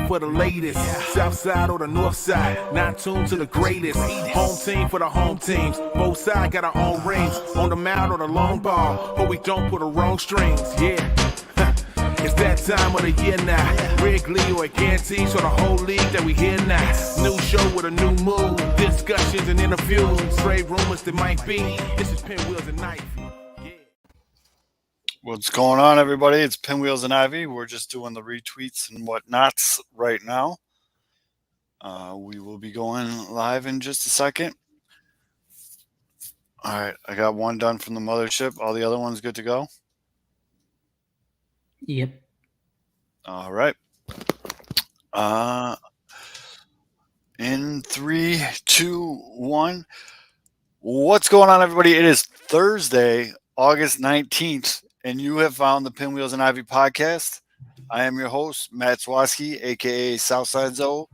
tuned for the latest. South side or the north side, not tuned to the greatest. Home team for the home teams. Both sides got our own rings. On the mound or the long ball, but we don't put the wrong strings. Yeah. It's that time of the year now. Wrigley or Gantes or the whole league that we hear now. New show with a new mood. Discussions and interviews. Trade rumors that might be. This is Pinwheels and Ivy. Yeah. What's going on, everybody? It's Pinwheels and Ivy. We're just doing the retweets and whatnots right now. We will be going live in just a second. All right. I got one done from the mothership. All the other ones good to go? Yep. All right. In 3, 2, 1. What's going on, everybody? It is Thursday, August 19th, and you have found the Pinwheels and Ivy podcast. I am your host, Matt Swaski, a.k.a. Southside Zoe,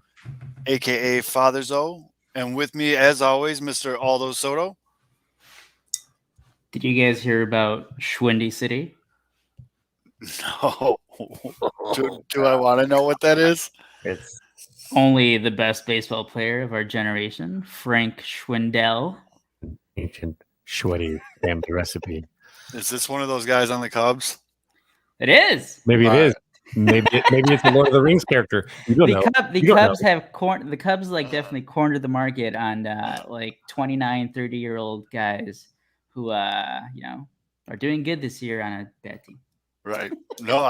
a.k.a. Father Zoe. And with me, as always, Mr. Aldo Soto. Did you guys hear about Schwindy City? No. Do I want to know what that is? It's only the best baseball player of our generation, Frank Schwindel. Ancient Schweddy family recipe. Is this one of those guys on the Cubs? It is. Maybe it is. Maybe it's a Lord of the Rings character. You don't know. The Cubs have the Cubs definitely cornered the market on 29, 30-year-old guys who are doing good this year on a bad team. Right. No,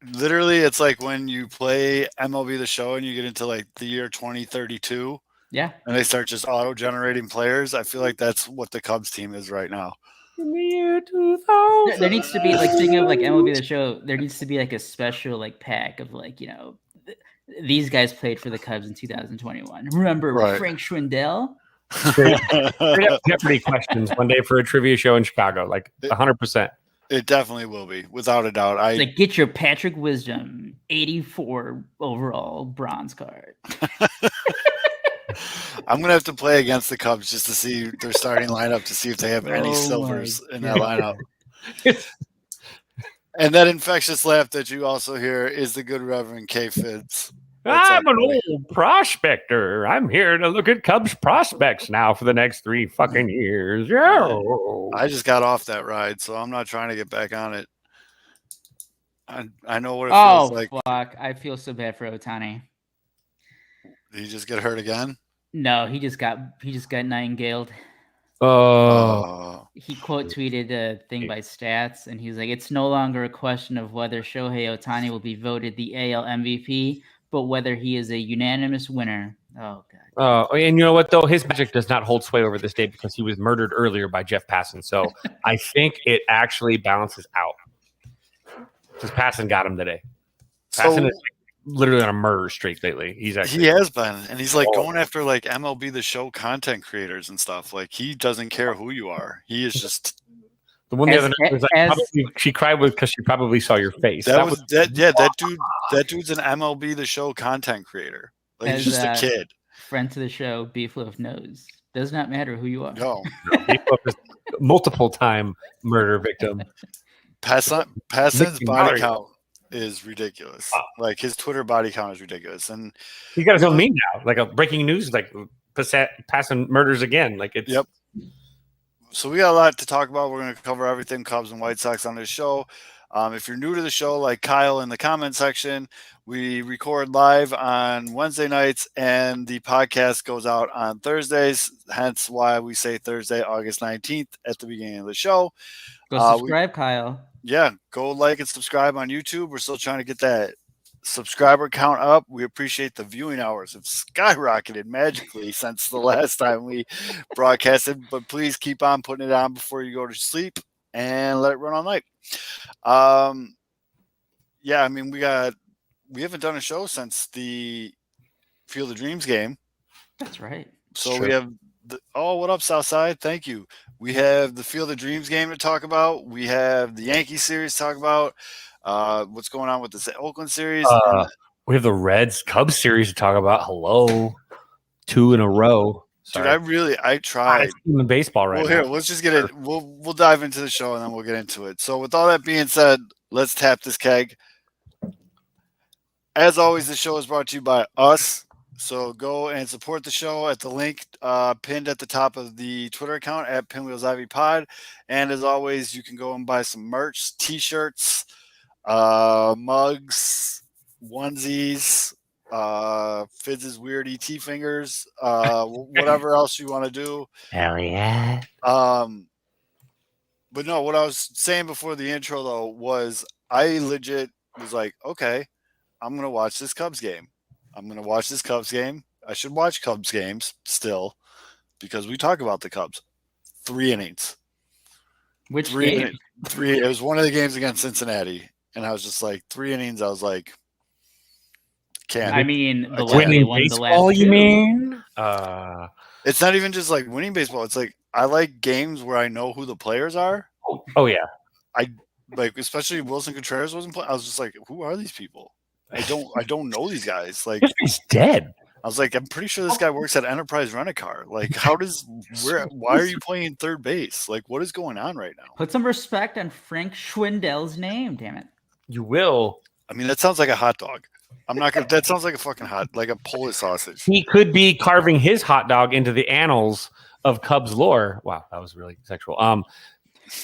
it's like when you play MLB The Show and you get into like the year 2032. Yeah. And they start just auto-generating players. I feel like that's what the Cubs team is right now. In the year 2000. There needs to be, speaking of MLB The Show, there needs to be a special pack of these guys played for the Cubs in 2021. Remember Frank Schwindel? Straight up Jeopardy questions one day for a trivia show in Chicago, 100%. It definitely will be, without a doubt. Get your Patrick Wisdom 84 overall bronze card. I'm gonna have to play against the Cubs just to see their starting lineup to see if they have any silvers in that lineup. And that infectious laugh that you also hear is the good Reverend K. Fitz. I'm an old prospector. I'm here to look at Cubs prospects now for the next 3 fucking years. Yeah. I just got off that ride, so I'm not trying to get back on it. I know what it feels like. Oh, fuck. I feel so bad for Ohtani. Did he just get hurt again? No, he just got nightingaled. Oh. He quote tweeted a thing by Stats, and he's like, "It's no longer a question of whether Shohei Ohtani will be voted the AL MVP, but whether he is a unanimous winner." Oh, God. And you know what, though? His magic does not hold sway over this day because he was murdered earlier by Jeff Passan. So I think it actually balances out. Because Passan got him today. Passan is literally on a murder streak lately. He has been. And he's going after MLB The Show content creators and stuff. He doesn't care who you are. He is just... The one the other night was probably, she cried because she probably saw your face. That dude's an MLB The Show content creator. He's just a kid. Friend to the show, Beefloaf knows. Does not matter who you are. No. Beefloaf is multiple time murder victim. Passan's body count is ridiculous. His Twitter body count is ridiculous. And he's got his own meme now. A breaking news, Passan murders again. Yep. So we got a lot to talk about. We're going to cover everything Cubs and White Sox on this show. If you're new to the show, like Kyle in the comment section, we record live on Wednesday nights and the podcast goes out on Thursdays. Hence why we say Thursday, August 19th at the beginning of the show. Go subscribe, Kyle. Yeah, go like and subscribe on YouTube. We're still trying to get that subscriber count up. We appreciate the viewing hours have skyrocketed magically since the last time we broadcasted, but please keep on putting it on before you go to sleep and let it run all night. We haven't done a show since the Field of Dreams game. That's right. So we have what up, Southside? Thank you. We have the Field of Dreams game to talk about. We have the Yankee series to talk about. What's going on with the Oakland series? We have the Reds Cubs series to talk about. Hello, 2 in a row. Sorry. Dude, I tried. I'm in baseball right now. Here, let's just get it. We'll dive into the show and then we'll get into it. So with all that being said, let's tap this keg. As always, the show is brought to you by us. So go and support the show at the link pinned at the top of the Twitter account at PinwheelsIvyPod. And as always, you can go and buy some merch, t-shirts, mugs, onesies, Fizz's weird ET fingers, whatever else you want to do. Hell yeah. But no, what I was saying before the intro though was I legit was like, okay, I'm gonna watch this Cubs game. I should watch Cubs games still because we talk about the Cubs. 3 innings. Which Three game? innings. It was one of the games against Cincinnati, and I was just like 3 innings. I was like, can't. I mean, the Winning they won the baseball, last you two. mean? It's not even just like winning baseball. It's like I like games where I know who the players are. Oh yeah. Like especially Wilson Contreras wasn't playing. I was just like, who are these people? I don't know these guys. Like He's dead. I was like, I'm pretty sure this guy works at Enterprise Rent-A-Car. Like, why are you playing third base? Like, what is going on right now? Put some respect on Frank Schwindel's name, damn it. You will. I mean, that sounds like a hot dog. I'm not gonna. That sounds like a fucking like a Polish sausage. He could be carving his hot dog into the annals of Cubs lore. Wow, that was really sexual.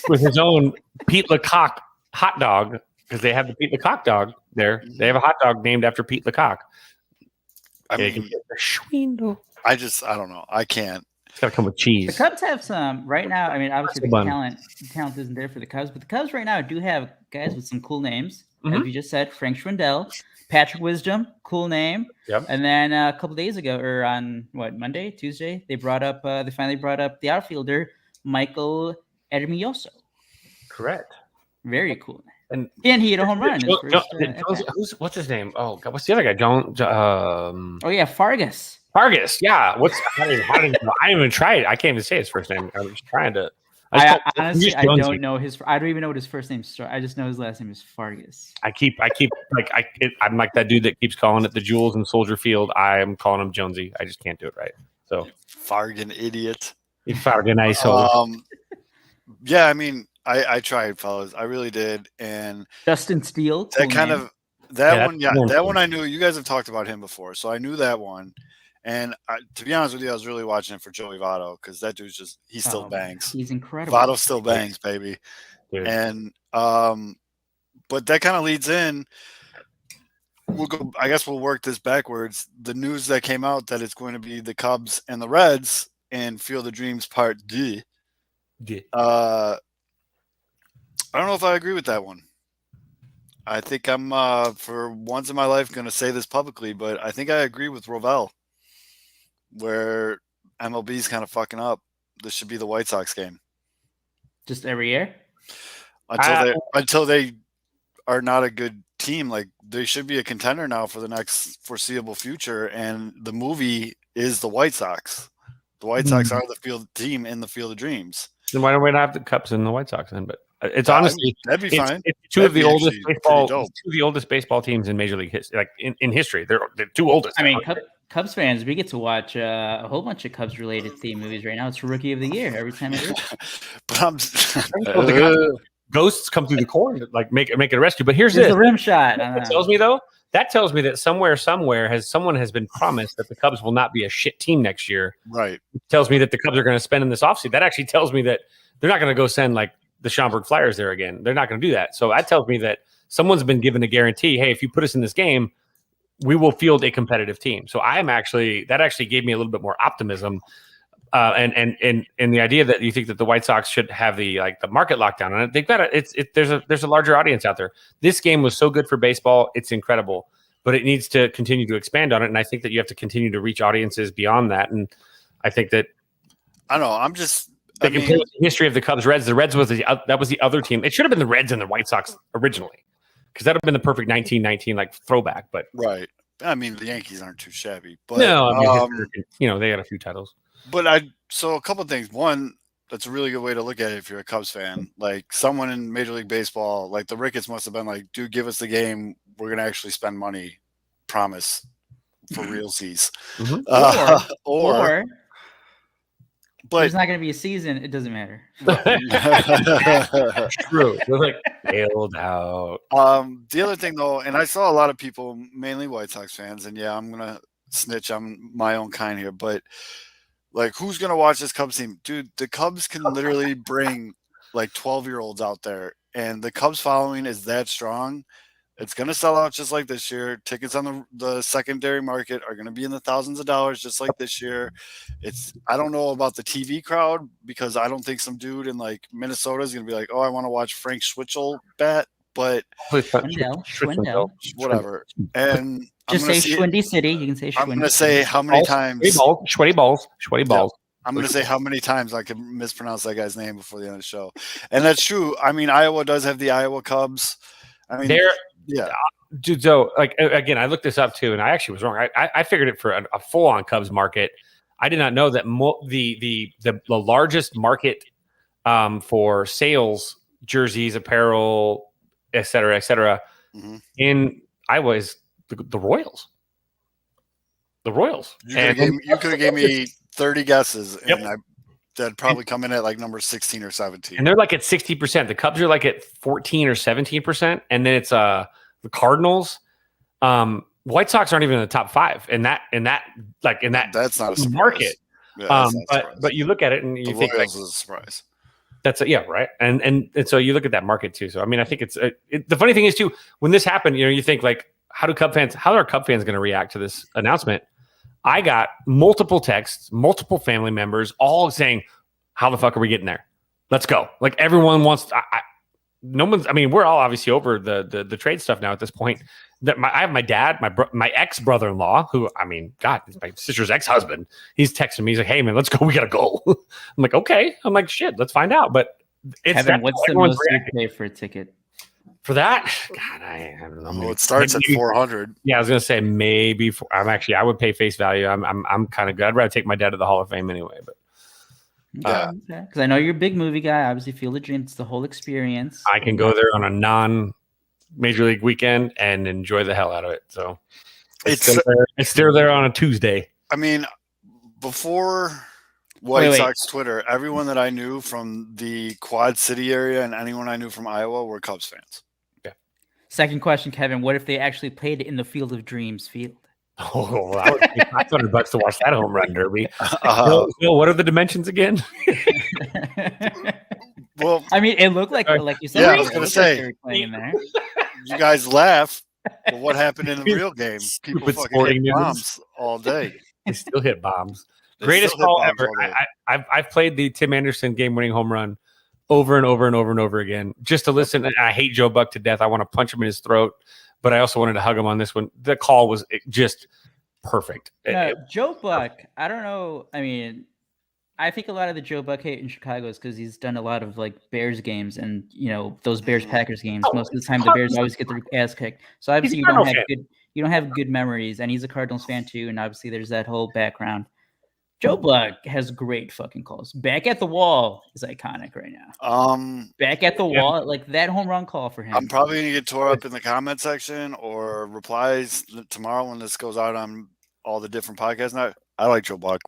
With his own Pete LeCoq hot dog, because they have the Pete LeCoq dog there. They have a hot dog named after Pete LeCoq. I mean, I don't know. I can't. It's got to come with cheese. The Cubs have some right now. I mean, obviously the Bun. talent isn't there for the Cubs, but the Cubs right now do have guys with some cool names. Mhm. As you just said, Frank Schwindel, Patrick Wisdom, cool name. Yep. And then a couple days ago, or on Monday, Tuesday, they finally brought up the outfielder Michael Hermoso. Correct. Very cool. And he hit a home run. In his first, what's his name? Oh God, what's the other guy? oh yeah, Fargas. Fargas. Yeah. I didn't even try it. I can't even say his first name. I was just trying to. Honestly, I don't know his. I don't even know what his first name is. I just know his last name is Fargas. I'm like that dude that keeps calling it the Jewels in Soldier Field. I am calling him Jonesy. I just can't do it right. So Fargan idiot. You Fargan asshole. Yeah, I mean, I tried, fellas. I really did, and Justin Steele. Cool that kind name. Of that one. Yeah, that cool. one I knew. You guys have talked about him before, so I knew that one. And to be honest with you, I was really watching it for Joey Votto because that dude's he still bangs. He's incredible. Votto still bangs, baby. Dude. And but that kind of leads in. We'll go. I guess we'll work this backwards. The news that came out that it's going to be the Cubs and the Reds in Field of Dreams Part D. Yeah. I don't know if I agree with that one. I think I'm for once in my life going to say this publicly, but I think I agree with Rovell. Where MLB's kind of fucking up. This should be the White Sox game. Just every year? Until they are not a good team. Like they should be a contender now for the next foreseeable future. And the movie is the White Sox. The White Sox are the field team in the Field of Dreams. Then why don't we not have the Cubs and the White Sox then? But it's honestly that'd be fine. It's two of the oldest baseball teams in Major League history, like in history. They're two oldest. I mean, Cubs fans, we get to watch a whole bunch of Cubs related theme movies right now. It's Rookie of the Year every time it is. But ghosts come through the corner, like make it a rescue. But here's the rim shot. That tells me though. That tells me that somewhere someone has been promised that the Cubs will not be a shit team next year. Right. It tells me that the Cubs are going to spend in this offseason. That actually tells me that they're not going to go send like the Schaumburg Flyers there again. They're not going to do that. So that tells me that someone's been given a guarantee. Hey, if you put us in this game, we will field a competitive team. So that actually gave me a little bit more optimism. And the idea that you think that the White Sox should have the market lockdown on it, they've got there's a larger audience out there. This game was so good for baseball, it's incredible, but it needs to continue to expand on it. And I think that you have to continue to reach audiences beyond that. And I think that I don't know. I'm just thinking the history of the Cubs Reds. The Reds was the other team. It should have been the Reds and the White Sox originally, because that would have been the perfect 1919 like throwback. But right. I mean, the Yankees aren't too shabby. But no, I mean, they got a few titles. But so a couple of things. One, that's a really good way to look at it if you're a Cubs fan. Like someone in Major League Baseball, like the Ricketts must have been like, dude, give us the game. We're going to actually spend money. Promise for realsies. Mm-hmm. But there's not going to be a season. It doesn't matter. True. They're like bailed out. The other thing though, and I saw a lot of people, mainly White Sox fans, and yeah, I'm gonna snitch on my own kind here, but like, who's gonna watch this Cubs team, dude? The Cubs can literally bring like 12-year-olds out there, and the Cubs following is that strong. It's gonna sell out just like this year. Tickets on the secondary market are gonna be in the thousands of dollars just like this year. I don't know about the TV crowd because I don't think some dude in like Minnesota is gonna be like, oh, I want to watch Frank Schwitzel bat, but Schwindel. whatever. And Just say Schwindy City. You can say Schwindy. I'm gonna say how many times Sweaty balls. I'm going to say how many times I can mispronounce that guy's name before the end of the show. And that's true. I mean, Iowa does have the Iowa Cubs. I mean, yeah. Dude, so, like, again, I looked this up too, and I actually was wrong. I figured it for a full-on Cubs market. I did not know that the largest market for sales, jerseys, apparel, et cetera, in Iowa is the Royals. The Royals. You could have gave me 30 guesses, and that'd probably come in at like number 16 or 17. And they're like at 60%. The Cubs are like at 14 or 17%. And then it's the Cardinals. White Sox aren't even in the top 5 in that that's not a market. Yeah, but you look at it and you think Royals is a surprise. That's right. And so you look at that market too. So I mean, I think the funny thing is too, when this happened, you think like, how are Cub fans going to react to this announcement? I got multiple texts, multiple family members, all saying, "How the fuck are we getting there? Let's go!" Like everyone wants. No one's. I mean, we're all obviously over the trade stuff now at this point. I have my dad, my ex brother-in-law, who, I mean, God, is my sister's ex-husband. He's texting me. He's like, "Hey man, let's go. We gotta go." I'm like, "Okay." I'm like, "Shit, let's find out." But Kevin, what's the most you pay for a ticket? For that, God, I don't know. Well, it starts at 400. Yeah, I was gonna say maybe. I would pay face value. I'm kind of good. I'd rather take my dad to the Hall of Fame anyway. But because I know you're a big movie guy. Obviously, Field of Dreams, the whole experience. I can go there on a non-major league weekend and enjoy the hell out of it. So it's still there on a Tuesday. I mean, before White Sox Twitter, everyone that I knew from the Quad City area and anyone I knew from Iowa were Cubs fans. Second question, Kevin. What if they actually played it in the Field of Dreams field? Oh, well, I would pay $500 to watch that home run derby. Phil, what are the dimensions again? Well, I mean, it looked like you said. Yeah, I was going to say, they were playing there. You guys laugh, but what happened in the real game? People fucking hit news. bombs all day. They still hit bombs. Greatest call ever. I've played the Tim Anderson game-winning home run over and over and over and over again just to listen. I hate Joe Buck to death. I want to punch him in his throat, but I also wanted to hug him on this one. The call was just perfect. Joe Buck, I don't know. I mean, I think a lot of the Joe Buck hate in Chicago is because he's done a lot of like Bears games and those Bears-Packers games. Most of the time, the Bears always get their ass kicked. So obviously, you don't have good memories. And he's a Cardinals fan too. And obviously, there's that whole background. Joe Buck has great fucking calls. Back at the wall is iconic right now. Back at the wall, like that home run call for him. I'm probably gonna get tore up in the comment section or replies tomorrow when this goes out on all the different podcasts. Now, I like Joe Buck.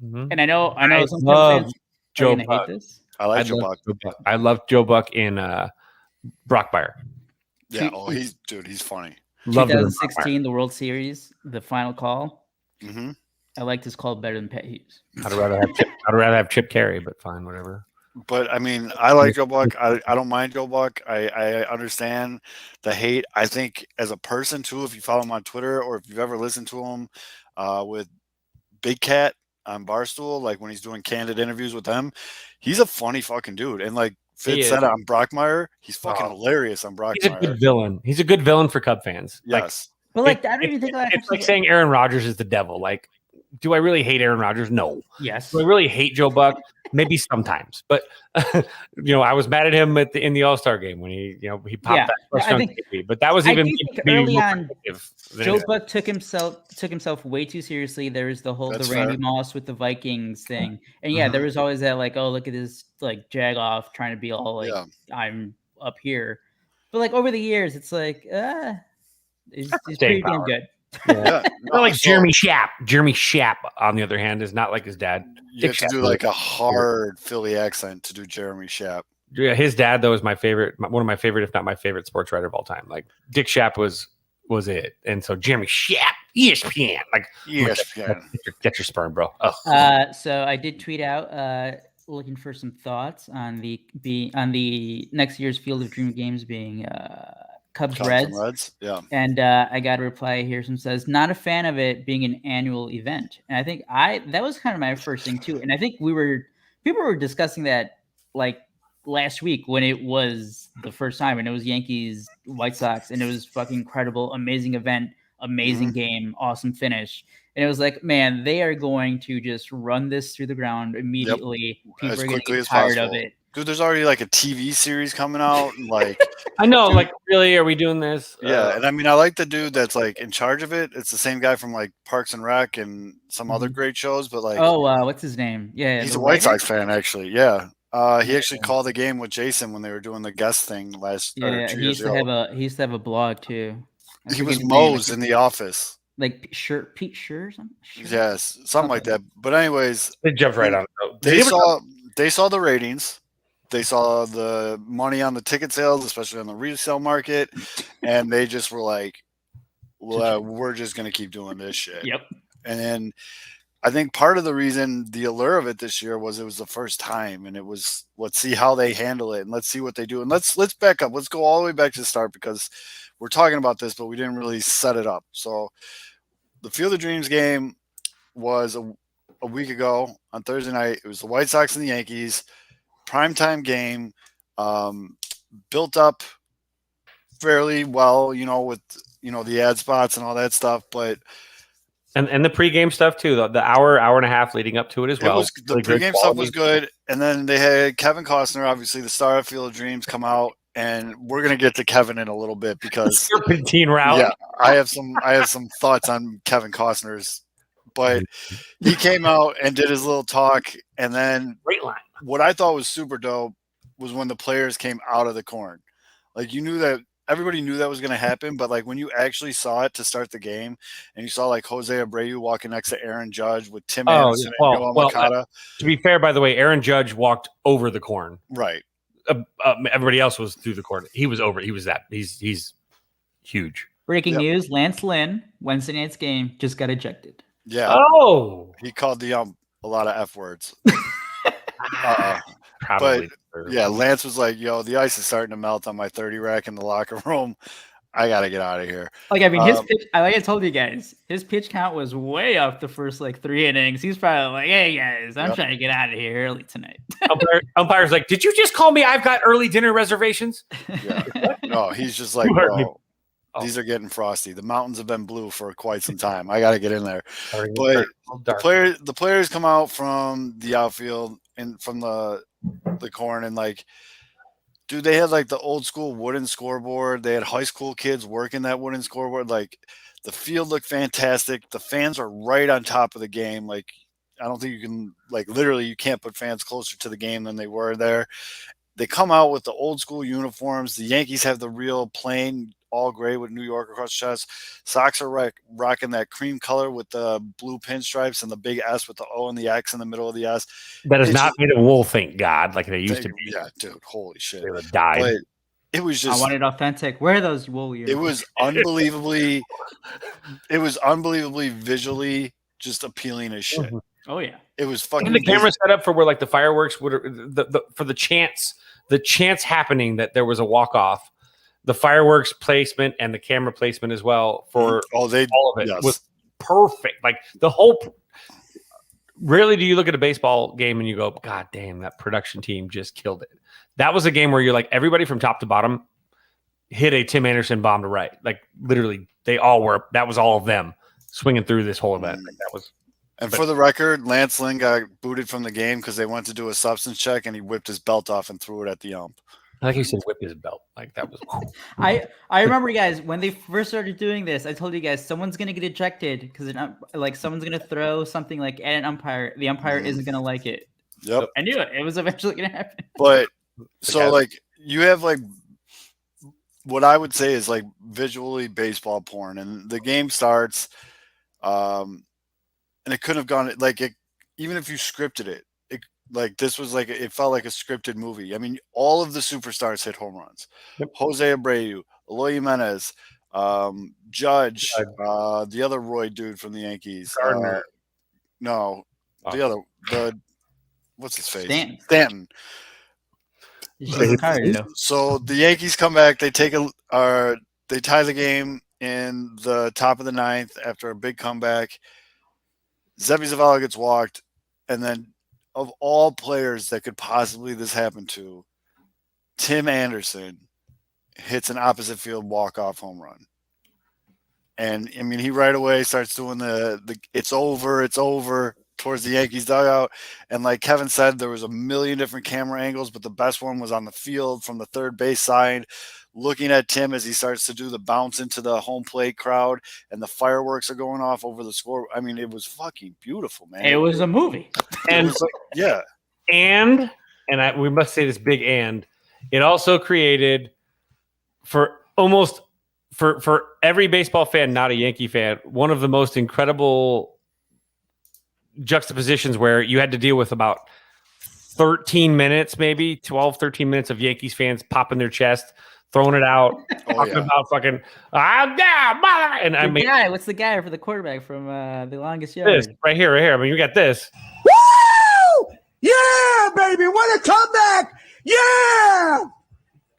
And I know some love fans Joe hate Buck. this. I like Joe Buck. I love Joe Buck in Brockmire. Yeah, he's funny. 2016, the World Series, the final call. Mm-hmm. I liked his call better than Pat Hughes. I'd rather have Chip Carey, but fine, whatever. But I mean, I like Joe Buck. I don't mind Joe Buck. I understand the hate. I think as a person too, if you follow him on Twitter or if you've ever listened to him with Big Cat on Barstool, like when he's doing candid interviews with them, he's a funny fucking dude. And like Fitz said on Brockmire, he's fucking hilarious on Brockmire. He's a good villain. He's a good villain for Cub fans. Yes. But like, I don't even think it's like saying Aaron Rodgers is the devil. Like, do I really hate Aaron Rodgers? No. Yes. Do I really hate Joe Buck? Maybe sometimes. But I was mad at him in the All-Star game when he popped that first on TV. But that was even early on. Joe Buck took himself way too seriously. There was the Randy Moss with the Vikings thing, and there was always that like, oh, look at this like jag off trying to be all like I'm up here. But like over the years, it's like he's pretty damn good. Yeah, Not like Jeremy Schaap. Jeremy Schaap, on the other hand, is not like his dad. You have to do like a hard Philly accent to do Jeremy Schaap. Yeah, his dad though is my favorite, one of my favorite, if not my favorite, sports writer of all time. Like Dick Schaap was it, and so Jeremy Schaap, ESPN, like ESPN. get your sperm, bro. So I did tweet out looking for some thoughts on the next year's Field of Dream games being Cubs Reds. Yeah. And I got a reply here. Some says not a fan of it being an annual event, and I think that was kind of my first thing too. And I think people were discussing that like last week when it was the first time, and it was Yankees White Sox, and it was fucking incredible, amazing event, amazing game, awesome finish. And it was like, man, they are going to just run this through the ground immediately. Yep. People As are going to quickly get as tired possible. of it. Dude, there's already like a TV series coming out. Like, I know, dude, like, really, are we doing this? Yeah, and I mean, I like the dude that's like in charge of it. It's the same guy from like Parks and Rec and some other great shows. But like, what's his name? Yeah, he's a White Sox fan, actually. Yeah, he actually called the game with Jason when they were doing the guest thing last. Yeah, he used to have a blog too. He was Moe's in The Office. Like Pete Scher or something? Yes, something like that. But anyways, they jumped right on it. They saw the ratings. They saw the money on the ticket sales, especially on the resale market, and they just were like, well, we're just going to keep doing this shit. Yep. And then I think part of the reason, the allure of it this year was it was the first time, and it was, let's see how they handle it, and let's see what they do. And let's back up. Let's go all the way back to the start, because we're talking about this, but we didn't really set it up. So the Field of Dreams game was a week ago on Thursday night. It was the White Sox and the Yankees. Primetime game, built up fairly well, with the ad spots and all that stuff, but and the pregame stuff too. The hour and a half leading up to it as well. The pregame stuff was good, and then they had Kevin Costner, obviously the star of Field of Dreams, come out, and we're gonna get to Kevin in a little bit because serpentine route. Yeah, I have some thoughts on Kevin Costner's. But he came out and did his little talk, and then great line. What I thought was super dope was when the players came out of the corn. Like, you knew that everybody knew that was going to happen, but like when you actually saw it to start the game, and you saw like Jose Abreu walking next to Aaron Judge with Tim Anderson and Yoel Moncada. To be fair, by the way, Aaron Judge walked over the corn. Right. Everybody else was through the corn. He was over. He's huge. Breaking news: Lance Lynn, Wednesday night's game, just got ejected. Yeah. Oh, he called the a lot of F words. Probably. But yeah, Lance was like, "Yo, the ice is starting to melt on my 30 rack in the locker room. I got to get out of here." Like, I mean, his pitch, like I told you guys, his pitch count was way off the first like 3 innings. He's probably like, "Hey guys, I'm trying to get out of here early tonight." Umpire's like, "Did you just call me? I've got early dinner reservations." Yeah. No, he's just like, "Bro, these are getting frosty. The mountains have been blue for quite some time. I got to get in there." But the players come out from the outfield and from the corn, and like, dude, they had like the old school wooden scoreboard. They had high school kids working that wooden scoreboard. Like, the field looked fantastic. The fans are right on top of the game. Like, I don't think you can, like, literally you can't put fans closer to the game than they were there. They come out with the old school uniforms. The Yankees have the real plain all gray with New York across the chest. Sox are rocking that cream color with the blue pinstripes and the big S with the O and the X in the middle of the S. That is not made of wool, thank God, like they used to be. Yeah, dude, holy shit. They would have died. But it was just, I want it authentic. Where are those wool uniforms? It was unbelievably visually just appealing as shit. Oh yeah. It was fucking. And the camera set up for where like the fireworks would for the chance happening that there was a walk off. The fireworks placement and the camera placement as well for all of it was perfect. Like the whole. Rarely do you look at a baseball game and you go, "God damn, that production team just killed it." That was a game where you're like, everybody from top to bottom hit a Tim Anderson bomb to right. Like literally, they all were. That was all of them swinging through this whole event. Like, that was. And for the record, Lance Lynn got booted from the game because they went to do a substance check and he whipped his belt off and threw it at the ump. I like you said, whip his belt. Like that was. I remember, you guys, when they first started doing this, I told you guys someone's gonna get ejected because like someone's gonna throw something like at an umpire. The umpire isn't gonna like it. Yep, I knew it. It was eventually gonna happen. But so like you have like what I would say is like visually baseball porn, and the game starts, and it couldn't have gone like it. Even if you scripted it, like this was like it felt like a scripted movie. I mean, all of the superstars hit home runs. Yep. Jose Abreu, Eloy Jimenez, Judge, the other Roy dude from the Yankees, Gardner. no, the what's his face, Stanton. So the Yankees come back. They take they tie the game in the top of the ninth after a big comeback. Zebby Zavala gets walked, and then of all players that could possibly this happen to, Tim Anderson hits an opposite field walk-off home run. And I mean, he right away starts doing the it's over towards the Yankees dugout. And like Kevin said, there was a million different camera angles, but the best one was on the field from the third base side, looking at Tim as he starts to do the bounce into the home plate crowd, and the fireworks are going off over the score. I mean, it was fucking beautiful, man. It was a movie. And like, yeah. And we must say this big and. It also created for every baseball fan, not a Yankee fan, one of the most incredible juxtapositions where you had to deal with about 13 minutes, maybe 12, 13 minutes of Yankees fans popping their chest, throwing it out, talking about fucking, and I mean, what's the guy for the quarterback from The Longest Yard? This, right here. I mean, you got this. Woo! Yeah, baby, what a comeback! Yeah!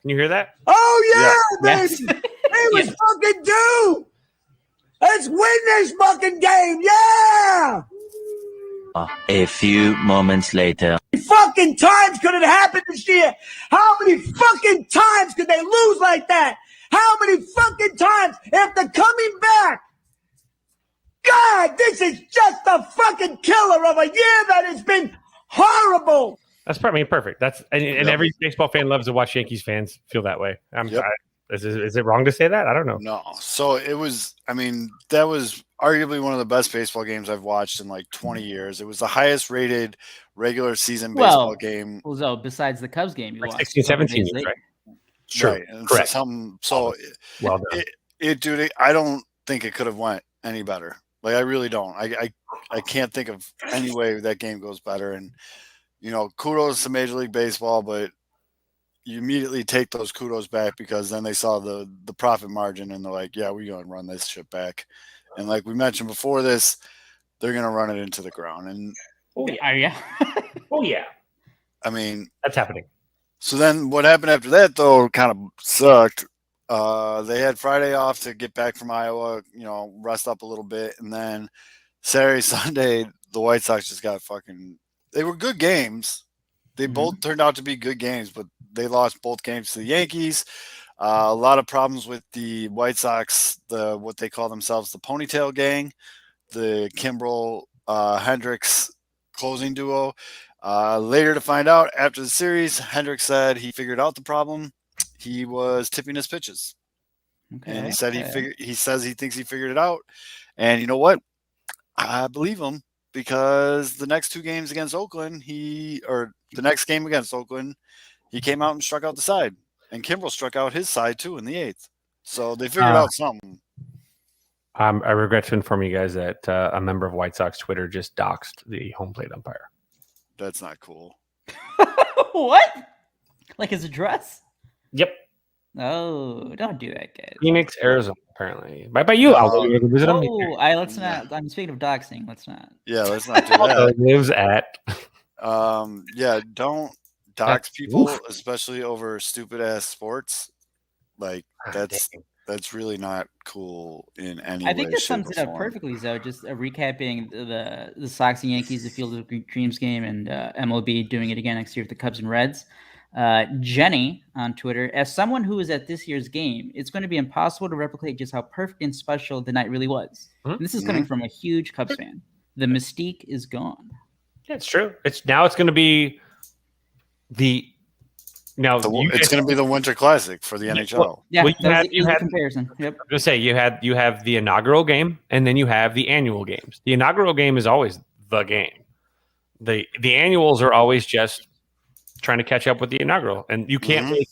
Can you hear that? Oh, yeah, Yes. baby! It was fucking due! Let's win this fucking game! Yeah! A few moments later. Fucking times could it happen this year? How many fucking times could they lose like that? How many fucking times after coming back? God, this is just a fucking killer of a year that has been horrible. That's probably perfect. That's and every baseball fan loves to watch Yankees fans feel that way. Is it wrong to say that? I don't know. No. So it was. I mean, that was arguably one of the best baseball games I've watched in like 20 years. It was the highest rated regular season baseball game. Well, so besides the Cubs game, you Like watched 16, 17 years, right? Sure. Right. And correct. So Well done. dude, I don't think it could have went any better. Like I really don't. I can't think of any way that game goes better. And you know, kudos to Major League Baseball, but you immediately take those kudos back because then they saw the profit margin and they're like, yeah, we're going to run this shit back. And like we mentioned before this, they're going to run it into the ground. And yeah. Oh yeah. I mean, that's happening. So then what happened after that though kind of sucked. They had Friday off to get back from Iowa, you know, rest up a little bit. And then Saturday, Sunday, the White Sox just got they were good games. They both turned out to be good games, but they lost both games to the Yankees. A lot of problems with the White Sox, what they call themselves, the Ponytail Gang, the Kimbrel Hendricks closing duo. Later to find out, after the series, Hendricks said he figured out the problem. He was tipping his pitches. Okay, and he said he says he thinks he figured it out. And you know what? I believe him. Because the next two games against Oakland, the next game against Oakland, he came out and struck out the side. And Kimbrel struck out his side too in the eighth. So they figured out something. I regret to inform you guys that a member of White Sox Twitter just doxed the home plate umpire. That's not cool. What? Like his address? Yep. Oh, don't do that, guys. Phoenix, Arizona, apparently. Bye bye you. I'll go visit him. Let's not. I'm speaking of doxing. Let's not. Yeah, let's not do that. Lives at. Don't dox people, especially over stupid ass sports. Like that's really not cool in any way. I think this sums it up perfectly, Zoe. Just recapping the Sox and Yankees, the Field of Dreams game, and MLB doing it again next year with the Cubs and Reds. Jenny on Twitter, as someone who was at this year's game, it's going to be impossible to replicate just how perfect and special the night really was. And this is coming from a huge Cubs fan. The mystique is gone. Yeah, it's true. It's going to be it's going to be the Winter Classic for the NHL. Yeah, you had comparison. Yep. I was going to say you have the inaugural game and then you have the annual games. The inaugural game is always the game. The annuals are always just trying to catch up with the inaugural, and you can't make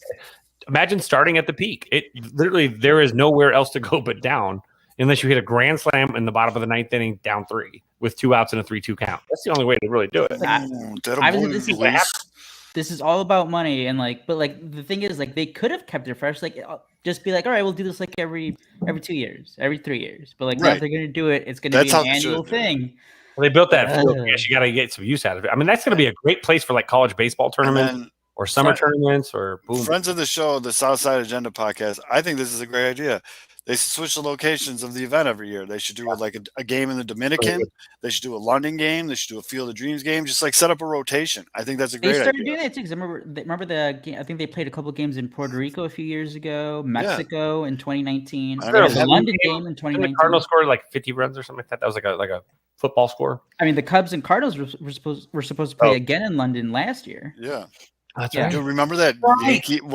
imagine starting at the peak. It literally there is nowhere else to go but down unless you hit a grand slam in the bottom of the ninth inning, down 3 with 2 outs and a 3-2 count. That's the only way to really do it. Obviously, this is all about money, and but the thing is, they could have kept it fresh, just be like, all right, we'll do this every 2 years, every 3 years, but now if they're going to do it, it's going to be an annual thing. Well, they built that field. Yes, you got to get some use out of it. I mean, that's going to be a great place for college baseball tournaments or summer tournaments or boom. Friends of the show, the Southside Agenda podcast. I think this is a great idea. They should switch the locations of the event every year. They should do a game in the Dominican. They should do a London game. They should do a Field of Dreams game. Just set up a rotation. I think that's a great idea. They started doing that too. Because remember the game. I think they played a couple games in Puerto Rico a few years ago, Mexico in 202019. There was a London game in 2019. The Cardinals scored 50 runs or something like that. That was like a football score. I mean, the Cubs and Cardinals were supposed to play again in London last year. Yeah. That's right. Do you remember that? What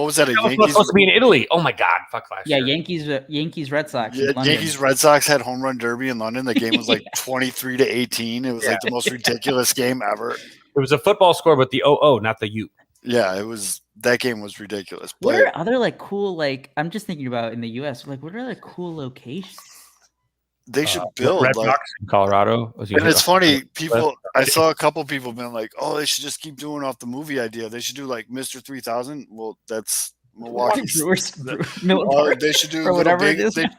was that? Yankees was supposed to be in Italy. Oh my God! Fuck last year. Yankees Red Sox. Yeah, Yankees Red Sox had home run derby in London. The game was 23-18. It was the most ridiculous game ever. It was a football score, but the O, not the U. Yeah, it was. That game was ridiculous. What are other cool I'm just thinking about in the U.S. What are cool locations? They should build Red Sox in Colorado. And it's funny, people. I saw a couple people been like, "Oh, they should just keep doing off the movie idea. They should do Mr. 3000." Well, that's Milwaukee. They should do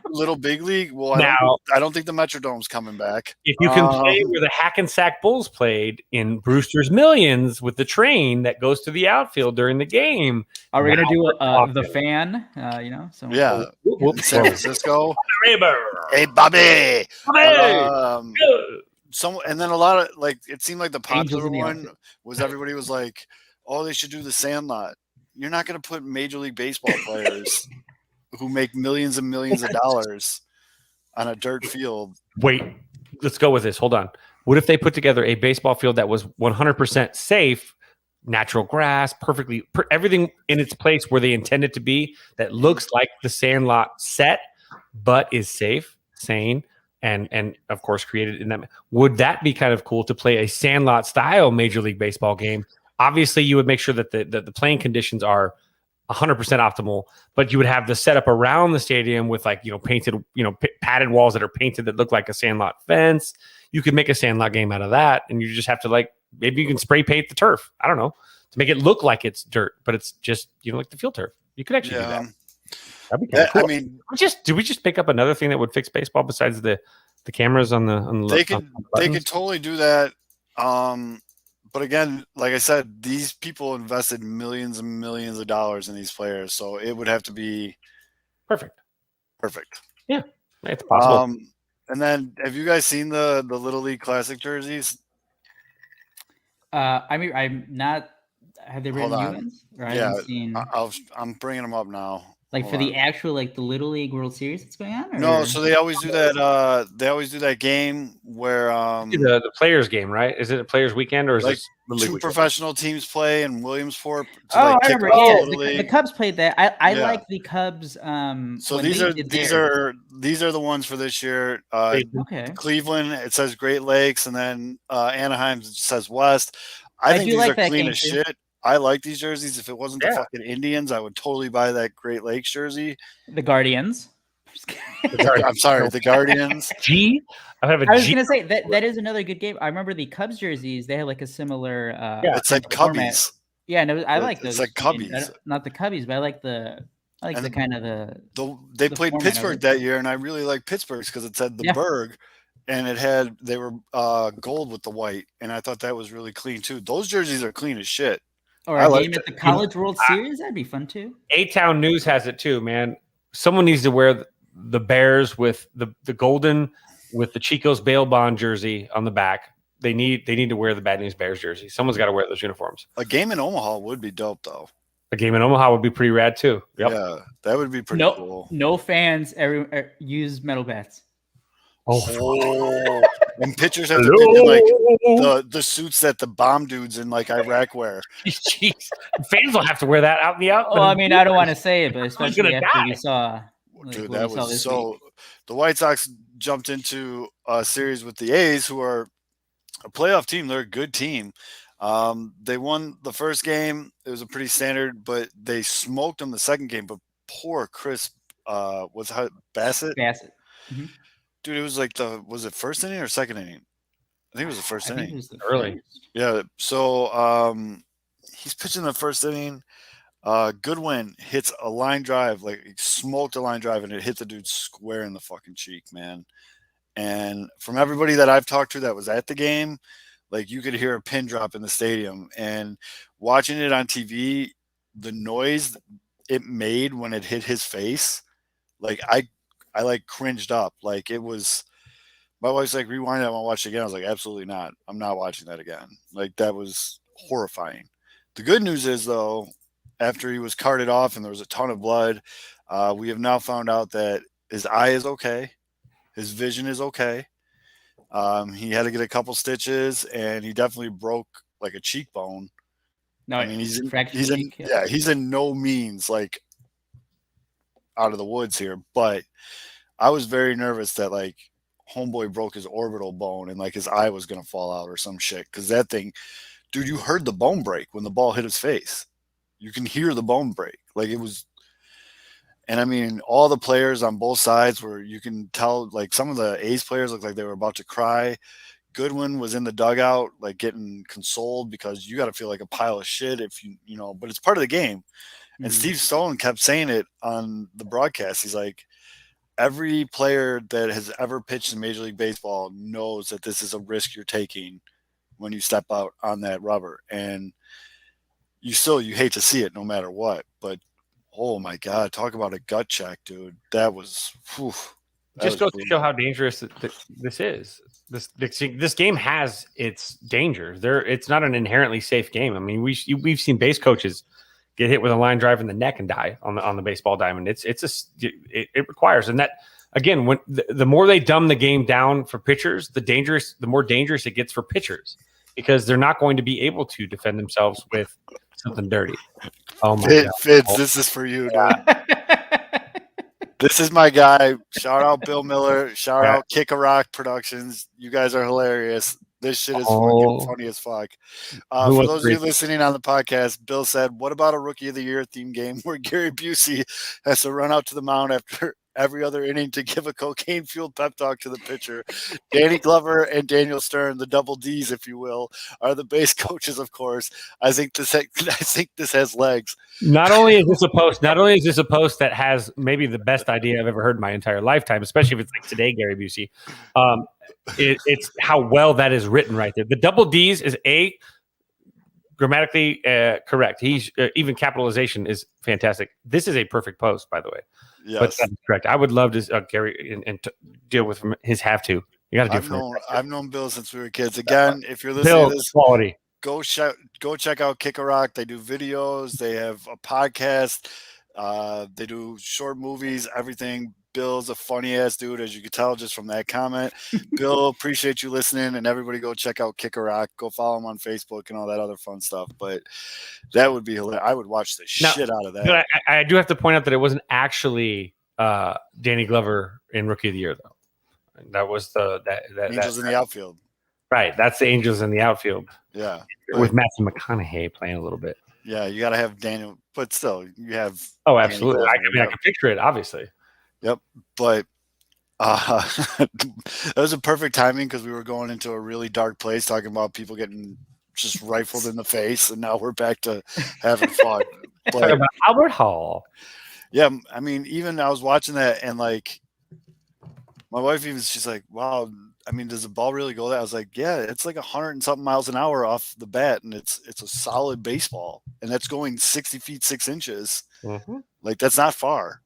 Little Big League. Well, I don't think the Metrodome's coming back. If you can play where the Hackensack Bulls played in Brewster's Millions with the train that goes to the outfield during the game, are we gonna do the fan? So yeah, San Francisco. Hey, Bobby. And then a lot of it seemed like the popular one was everybody was like, "Oh, they should do the Sandlot." You're not going to put Major League Baseball players who make millions and millions of dollars on a dirt field. Wait, let's go with this. Hold on. What if they put together a baseball field that was 100% safe, natural grass, everything in its place where they intend it to be, that looks like the Sandlot set, but is safe, sane, and of course created in that? Would that be kind of cool to play a Sandlot style Major League Baseball game? Obviously, you would make sure that the playing conditions are 100% optimal, but you would have the setup around the stadium with painted, padded walls that are painted that look like a Sandlot fence. You could make a Sandlot game out of that, and you just have to maybe you can spray paint the turf. I don't know, to make it look like it's dirt, but it's just like the field turf. You could actually do that. That'd be kind of cool. I mean, did we just pick up another thing that would fix baseball besides the cameras on the? They could totally do that. But again, like I said, these people invested millions and millions of dollars in these players, so it would have to be perfect. Yeah, it's possible. And then, have you guys seen the Little League Classic jerseys? I mean, I'm not. Have they written new ones? I'm bringing them up now. The actual the Little League World Series that's going on? Or? No, so they always do that. They always do that game where the players game, right? Is it a players weekend or is it two professional teams play in Williamsport? I remember. Yeah, the Cubs played that. I like the Cubs. So these are the ones for this year. Okay. Cleveland, it says Great Lakes, and then Anaheim, it says West. I think these are clean as shit. I like these jerseys. If it wasn't the fucking Indians, I would totally buy that Great Lakes jersey. The Guardians. I'm sorry, the Guardians. I was going to say that is another good game. I remember the Cubs jerseys. They had a similar. It's like Cubbies. Format. Yeah, no, I like those. It's like Cubbies. Not the Cubbies, but I like the kind of the. They played Pittsburgh that year, and I really like Pittsburgh's because it said the Berg, and they were gold with the white, and I thought that was really clean too. Those jerseys are clean as shit. Or a game at the College World Series, that'd be fun too. A-Town News has it too, man. Someone needs to wear the Bears with the golden with the Chico's bail bond jersey on the back. They need to wear the Bad News Bears jersey. Someone's got to wear those uniforms. A game in Omaha would be dope, though. A game in Omaha would be pretty rad too. Yep. Yeah, that would be pretty cool. No fans ever use metal bats. Oh. And pitchers have to pick the suits that the bomb dudes in Iraq wear. Jeez. Fans will have to wear that out in the out. Well, I mean, I don't want to say it, but especially after we saw. Dude, that was so. The White Sox jumped into a series with the A's, who are a playoff team. They're a good team. They won the first game. It was a pretty standard, but they smoked them the second game. But poor Chris Bassett. Mhm. Dude, it was like was it first inning or second inning? I think it was the first I think it inning. was the Early. first. Yeah. So he's pitching the first inning. Goodwin hits a line drive, like he smoked a line drive, and it hit the dude square in the fucking cheek, man. And from everybody that I've talked to that was at the game, like you could hear a pin drop in the stadium. And watching it on TV, the noise it made when it hit his face, like I like cringed up. Like it was. My wife's like, rewind it. I want to watch it again. I was like, absolutely not. I'm not watching that again. Like that was horrifying. The good news is though, after he was carted off and there was a ton of blood, we have now found out that his eye is okay. His vision is okay. He had to get a couple stitches and he definitely broke like a cheekbone. No, I mean, he's fractured in cheek, yeah. he's in no means like out of the woods here, but I was very nervous that like homeboy broke his orbital bone and like his eye was going to fall out or some shit. Cause that thing, dude, you heard the bone break when the ball hit his face. You can hear the bone break. Like it was, and I mean, all the players on both sides were, you can tell, like some of the A's players looked like they were about to cry. Goodwin was in the dugout, like getting consoled because you got to feel like a pile of shit if you know, but it's part of the game. And Steve Stone kept saying it on the broadcast. He's like, every player that has ever pitched in Major League Baseball knows that this is a risk you're taking when you step out on that rubber. And you hate to see it no matter what. But, oh, my God, talk about a gut check, dude. That was whew, that Just was goes to show how dangerous this is. This game has its dangers. It's not an inherently safe game. I mean, we've seen base coaches get hit with a line drive in the neck and die on the baseball diamond. It requires, and that again, when the more they dumb the game down for pitchers, the more dangerous it gets for pitchers because they're not going to be able to defend themselves with something dirty. Oh my God, Fitz, this is for you, dude. This is my guy. Shout out Bill Miller. Shout out Kick a Rock Productions. You guys are hilarious. This shit is fucking funny as fuck. For those of you listening on the podcast, Bill said, what about a Rookie of the Year theme game where Gary Busey has to run out to the mound after every other inning to give a cocaine-fueled pep talk to the pitcher? Danny Glover and Daniel Stern, the double Ds, if you will, are the base coaches, of course. I think this has legs. Not only is this a post that has maybe the best idea I've ever heard in my entire lifetime, especially if it's like today, Gary Busey. It's how well that is written right there. The double D's is grammatically correct. He's even capitalization is fantastic. This is a perfect post, by the way. Yes. But that's correct. I would love to Gary and deal with his have to. You got to do. I've known Bill since we were kids. Again, if you're listening to this, quality. Go check out Kick a Rock. They do videos. They have a podcast. They do short movies. Everything. Bill's a funny ass dude, as you can tell just from that comment. Bill, appreciate you listening, and everybody go check out Kick a Rock. Go follow him on Facebook and all that other fun stuff. But that would be hilarious. I would watch the shit out of that. But I do have to point out that it wasn't actually Danny Glover in Rookie of the Year, though. That was the Angels in the outfield. Right, that's the Angels in the outfield. Yeah, with Matthew McConaughey playing a little bit. Yeah, you got to have Daniel, but still, you have. Oh, absolutely. I can picture it, obviously. Yep, but that was a perfect timing because we were going into a really dark place talking about people getting just rifled in the face, and now we're back to having fun. Talking about Albert Hall. Yeah, I mean, even I was watching that, and like my wife she's like, "Wow, I mean, does the ball really go there?" I was like, "Yeah, it's like 100 and something miles an hour off the bat, and it's a solid baseball, and that's going 60 feet 6 inches. Mm-hmm. Like that's not far."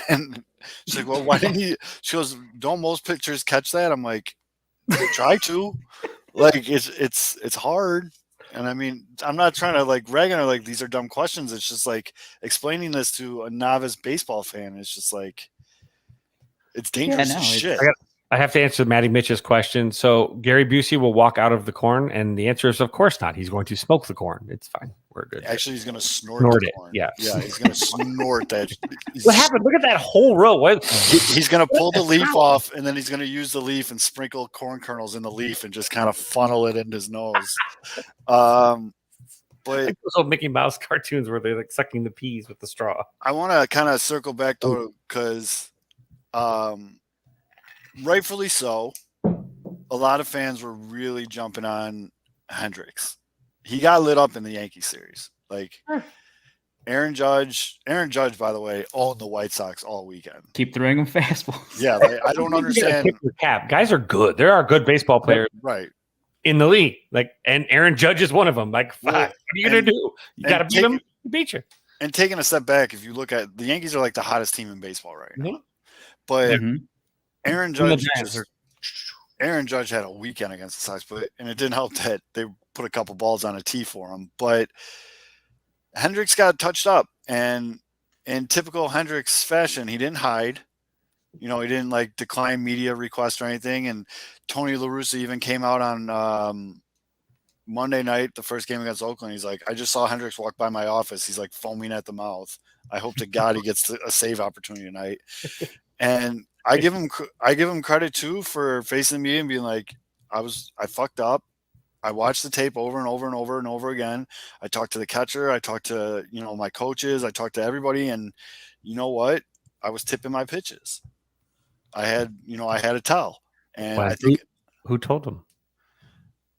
And she's like, "Well, why didn't you?" She goes, "Don't most pitchers catch that?" I'm like, "They try to." Like it's hard. And I mean, I'm not trying to like rag on her like these are dumb questions. It's just like explaining this to a novice baseball fan. It's just like it's dangerous as shit. I have to answer Matty Mitch's question. So Gary Busey will walk out of the corn, and the answer is of course not. He's going to smoke the corn. It's fine. we're good. Actually, he's gonna snort Snort the it, corn. yeah. Yeah, he's gonna snort that. What happened? Look at that whole row. What? He's gonna pull the leaf off, and then he's gonna use the leaf and sprinkle corn kernels in the leaf and just kind of funnel it into his nose. But Like those old Mickey Mouse cartoons where they're like sucking the peas with the straw. I want to kind of circle back though, because rightfully so, a lot of fans were really jumping on Hendricks. He got lit up in the Yankee series. Like Aaron Judge, by the way, owned the White Sox all weekend. Keep throwing him fastballs. Yeah, like, I don't understand. Tip your cap. Guys are good. There are good baseball players Right. in the league. Like, and Aaron Judge is one of them. Like, fuck, Well, what are you gonna do? You gotta beat him. He beat you. And taking a step back, if you look at the Yankees are like the hottest team in baseball right now. Mhm. But Mhm. Aaron And the Judge Giants Aaron Judge had a weekend against the Sox, and it didn't help that they put a couple balls on a tee for him. But Hendricks got touched up, and in typical Hendricks fashion, he didn't hide. You know, he didn't like decline media requests or anything. And Tony La Russa even came out on Monday night, the first game against Oakland. He's like, I just saw Hendricks walk by my office. He's like foaming at the mouth. I hope to God he gets a save opportunity tonight. And I give him credit too for facing me and being like, I fucked up. I watched the tape over and over and over and over again. I talked to the catcher. I talked to, my coaches. I talked to everybody. And you know what? I was tipping my pitches. I had a tell. And I think who told him?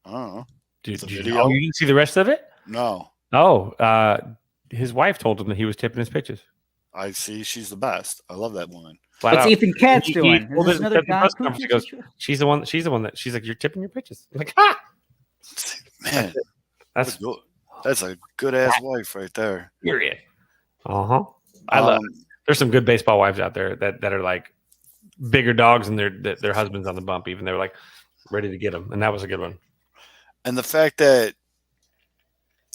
I don't know. Did you video. you didn't see the rest of it? No. Oh, his wife told him that he was tipping his pitches. I see. She's the best. I love that woman. Flat What's out. Ethan Katz He doing? told Is this us another at the press Don conference, he Cooper goes, situation? She's the one that she's like, you're tipping your pitches. I'm like, ha! Man, That's that's a good ass wife right there. period. I love it. There's some good baseball wives out there that are like bigger dogs and their husband's on the bump. Even they were like ready to get them, and that was a good one. And the fact that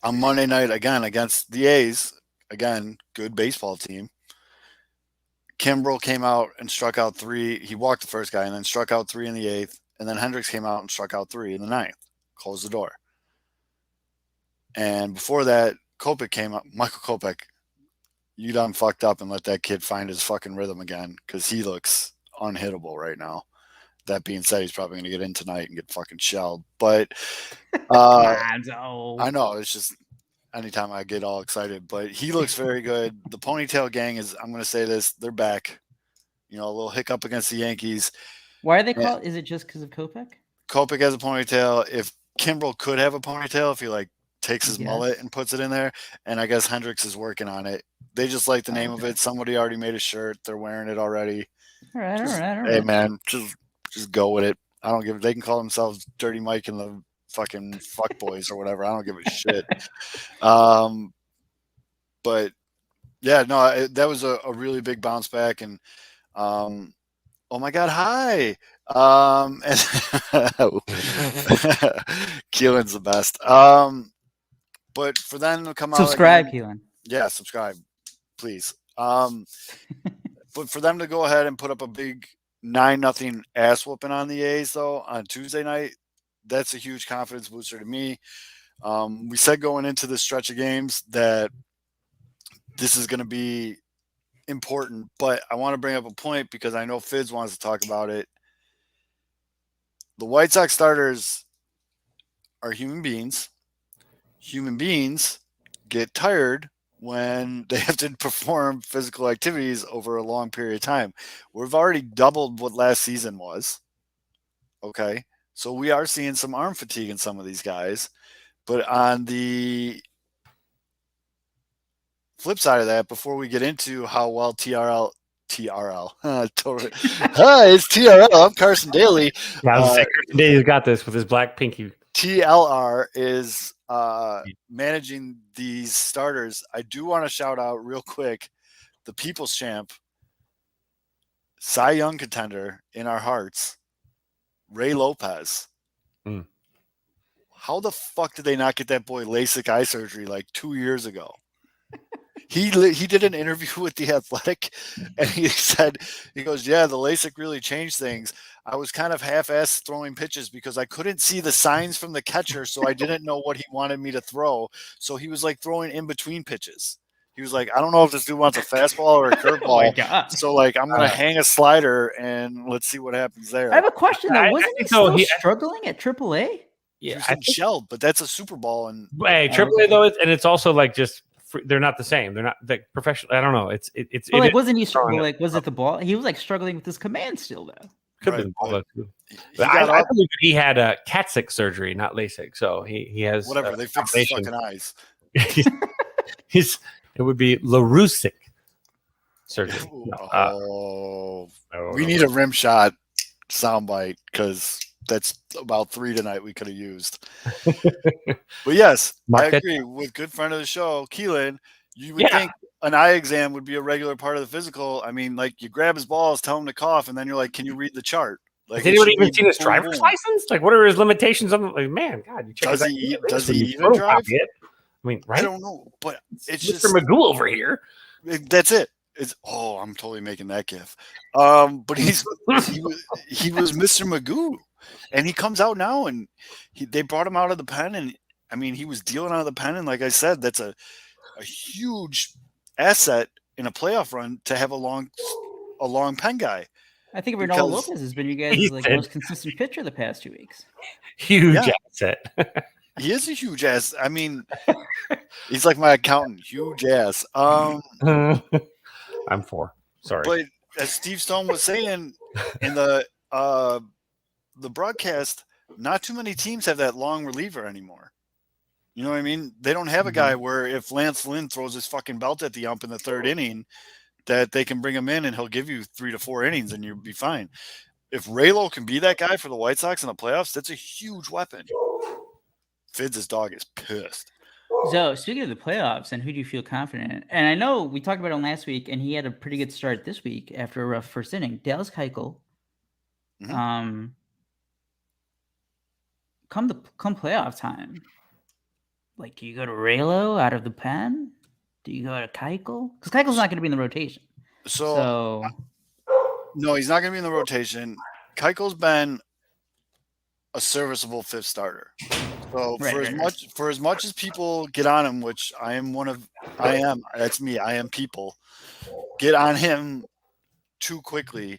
on Monday night again against the A's, again good baseball team, Kimbrel came out and struck out 3. He walked the first guy and then struck out 3 in the 8th, and then Hendricks came out and struck out 3 in the 9th. Closed the door. And before that, Kopech came up. Michael Kopech, you done fucked up and let that kid find his fucking rhythm again, because he looks unhittable right now. That being said, he's probably going to get in tonight and get fucking shelled. But I know, it's just anytime I get all excited. But he looks very good. The Ponytail Gang is, I'm going to say this, they're back. A little hiccup against the Yankees. Why are they called? Is it just because of Kopech? Kopech has a ponytail. If Kimbrel could have a ponytail, if he takes his mullet and puts it in there, and I guess Hendricks is working on it. They just like the name of it. Somebody already made a shirt. They're wearing it already. All right. Hey man, just go with it. I don't give. They can call themselves Dirty Mike and the fucking fuck boys or whatever. I don't give a shit. But yeah, no, that was a really big bounce back, and oh my God, hi. And Keelan's the best. But for them to come out, Subscribe, Keelan. Yeah, subscribe, please. But for them to go ahead and put up a big 9-0 ass whooping on the A's though on Tuesday night, that's a huge confidence booster to me. We said going into this stretch of games that this is going to be important, but I want to bring up a point because I know Fizz wants to talk about it. The White Sox starters are human beings. Human beings get tired when they have to perform physical activities over a long period of time. We've already doubled what last season was. Okay. So we are seeing some arm fatigue in some of these guys. But on the flip side of that, before we get into how well TRL, totally. Hi, it's TRL. I'm Carson Daly. Yeah, I was saying, Carson Daly's got this with his black pinky. TLR is managing these starters. I do want to shout out real quick the People's Champ, Cy Young contender in our hearts, Ray Lopez. How the fuck did they not get that boy LASIK eye surgery like 2 years ago? He did an interview with The Athletic, and he goes, yeah, the LASIK really changed things. I was kind of half-assed throwing pitches because I couldn't see the signs from the catcher, so I didn't know what he wanted me to throw. So he was like throwing in between pitches. He was like, I don't know if this dude wants a fastball or a curveball. Oh my God. So like, I'm gonna hang a slider and let's see what happens there. I have a question though. Wasn't he still struggling at AAA? He was in Shelled, but that's a Super Bowl. And hey, AAA though, and it's also like just they're not the same. They're not like professional. I don't know. It's but like, wasn't he struggling? Like, was it the ball? He was like struggling with his command still though. Could have been ball though too. But I believe that he had a CAT-6 surgery, not LASIK. So he has whatever. They fixed his fucking eyes. It would be LaRusic surgery. We need a rim shot soundbite because that's about 3 tonight we could have used. But yes, I agree with good friend of the show, Keelan. You would think an eye exam would be a regular part of the physical. I mean, like you grab his balls, tell him to cough, and then you're like, "Can you read the chart?" Like, has anyone even seen his driver's license? Like, what are his limitations on? Like, man, God, you check does he even drive? It. I mean, right? I don't know, but it's Mr. Magoo over here. That's it. It's I'm totally making that gif. But he was Mr. Magoo, and he comes out now, and they brought him out of the pen, and I mean, he was dealing out of the pen, and like I said, that's a huge asset in a playoff run to have a long pen guy. I think Ronaldo Lopez has been you guys' like most consistent pitcher the past 2 weeks. Huge asset. He is a huge ass. I mean, he's like my accountant. Huge ass. I'm 4. Sorry. But as Steve Stone was saying in the broadcast, not too many teams have that long reliever anymore. You know what I mean? They don't have a guy where if Lance Lynn throws his fucking belt at the ump in the 3rd inning, that they can bring him in and he'll give you 3 to 4 innings and you'll be fine. If Raylo can be that guy for the White Sox in the playoffs, that's a huge weapon. Fids' dog is pissed. So, speaking of the playoffs, and who do you feel confident in? And I know we talked about him last week, and he had a pretty good start this week after a rough first inning. Dallas Keuchel. Come playoff time, like, do you go to Raylo out of the pen? Do you go to Keuchel? Because Keuchel's not going to be in the rotation. So no, he's not going to be in the rotation. Keuchel's been a serviceable 5th starter. So for as much as people get on him, which that's me. I am people get on him too quickly.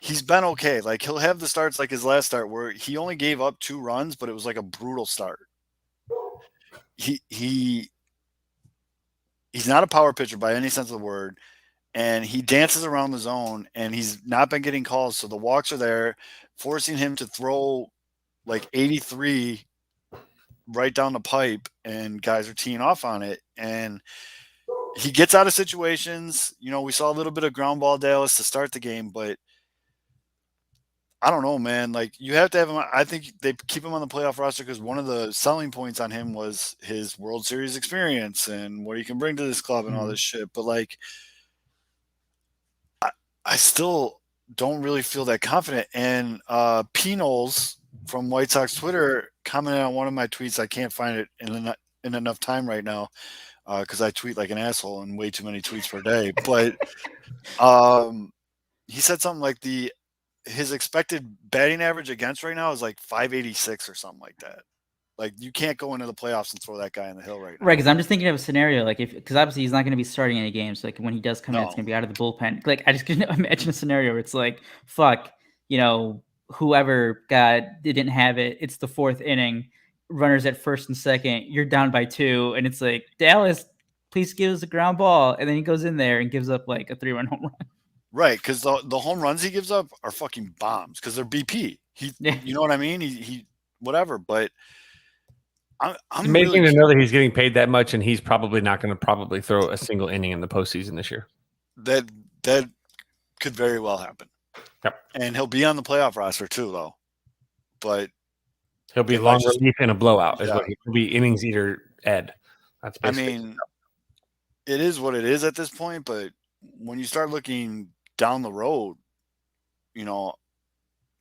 He's been okay. Like he'll have the starts like his last start where he only gave up 2 runs, but it was like a brutal start. He's not a power pitcher by any sense of the word, and he dances around the zone, and he's not been getting calls. So the walks are there, forcing him to throw like 83 right down the pipe, and guys are teeing off on it. And he gets out of situations. You know, we saw a little bit of ground ball Dallas to start the game, but I don't know, man. Like you have to have him. I think they keep him on the playoff roster because one of the selling points on him was his World Series experience and what he can bring to this club and all this shit. But like, I still don't really feel that confident. And P-Knowles from White Sox Twitter commented on one of my tweets. I can't find it in enough time right now because I tweet like an asshole and way too many tweets per day. But he said something like his expected batting average against right now is like 586 or something like that. Like you can't go into the playoffs and throw that guy in the hill right now. Right, because I'm just thinking of a scenario like because obviously he's not going to be starting any games. Like when he does come in, it's going to be out of the bullpen. Like I just can imagine a scenario where it's like, fuck, you know, whoever didn't have it. It's the 4th inning, runners at 1st and 2nd. You're down by 2, and it's like Dallas, please give us a ground ball, and then he goes in there and gives up like a 3-run home run. Right, because the home runs he gives up are fucking bombs because they're BP. You know what I mean? He whatever. But I'm amazing to know that he's getting paid that much, and he's probably not going to throw a single inning in the postseason this year. That could very well happen. Yep, and he'll be on the playoff roster too, though. But he'll be long relief in a blowout. Is what he'll be innings eater Ed. That's basically it is what it is at this point. But when you start looking down the road, you know,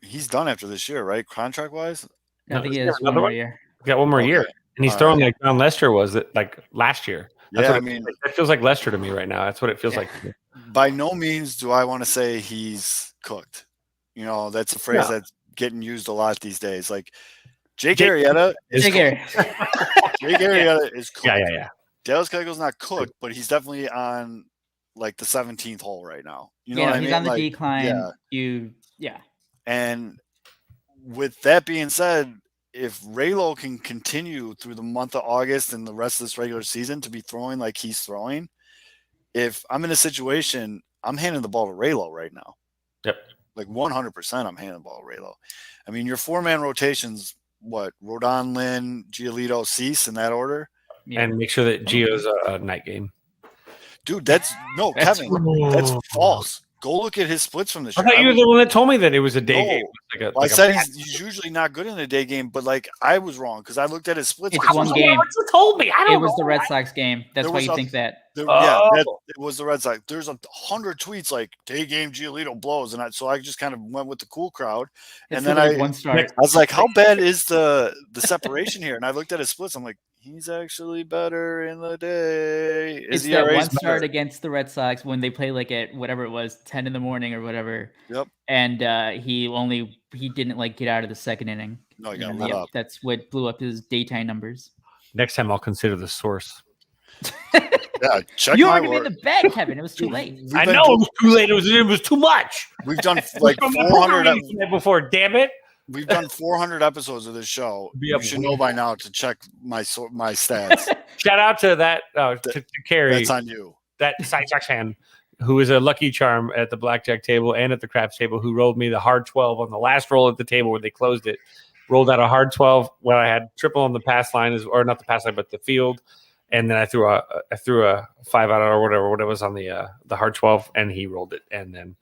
he's done after this year, right? Contract wise, I think he has one more year. He's got one more year, and he's throwing like John Lester was it like last year. Yeah, I it mean, feels like. It feels like Lester to me right now. That's what it feels like. To me. by no means do I want to say he's cooked. You know, that's a phrase No. that's getting used a lot these days. Like Jake Jake Arrieta is Jake cooked. Jake Arrieta is cooked. Yeah. Dallas Keuchel's not cooked, but he's definitely on like the 17th hole right now. You know You know, what I he's mean? on the Like, decline. yeah. And with that being said, if Raylo can continue through the month of August and the rest of this regular season to be throwing like he's throwing, if I'm in a situation, I'm handing the ball to Raylo right now. Yep. Like 100%, I'm handing the ball to Raylo. I mean, your 4-man rotations, what? Rodon, Lynn, Giolito, Cease in that order? Yeah. And make sure that Gio's a night game. Dude, that's no, That's Kevin. That's false. Go look at his splits from this I year. thought you were the one that told me that it was a day No. game. Like I said he's usually not good in the day game, but like I was wrong because I looked at his splits. It's one game. You told me. I don't It was know. the Red Sox game. That's There why was you a- think that. Yeah, Oh. it was the Red Sox. There's 100 tweets like day game Giolito blows, and so I just kind of went with the cool crowd. It's And then literally I one start. was like, how bad is the separation here? And I looked at his splits. I'm like, he's actually better in the day. It's His that ERA one is better. start against the Red Sox when they play like at whatever it was, 10 in the morning or whatever. Yep. And he didn't like get out of the second inning. No, he You got know, lit up. That's what blew up his daytime numbers. Next time I'll consider the source. Yeah, check You my already word. made the bet, Kevin. It was too late. We've I been know do- it was too late. It was too much. We've done like From the 400. poker meeting the night before. Damn it. We've done 400 episodes of this show. Be You up should way- know by now to check my stats. Shout out to that to Carrie, That's on you. that Side Sox fan who is a lucky charm at the blackjack table and at the craps table, who rolled me the hard 12 on the last roll at the table where they closed it. Rolled out a hard 12 when I had triple on the pass line, or not the pass line, but the field. And then I threw a 5 out or whatever it was on the hard 12, and he rolled it. And then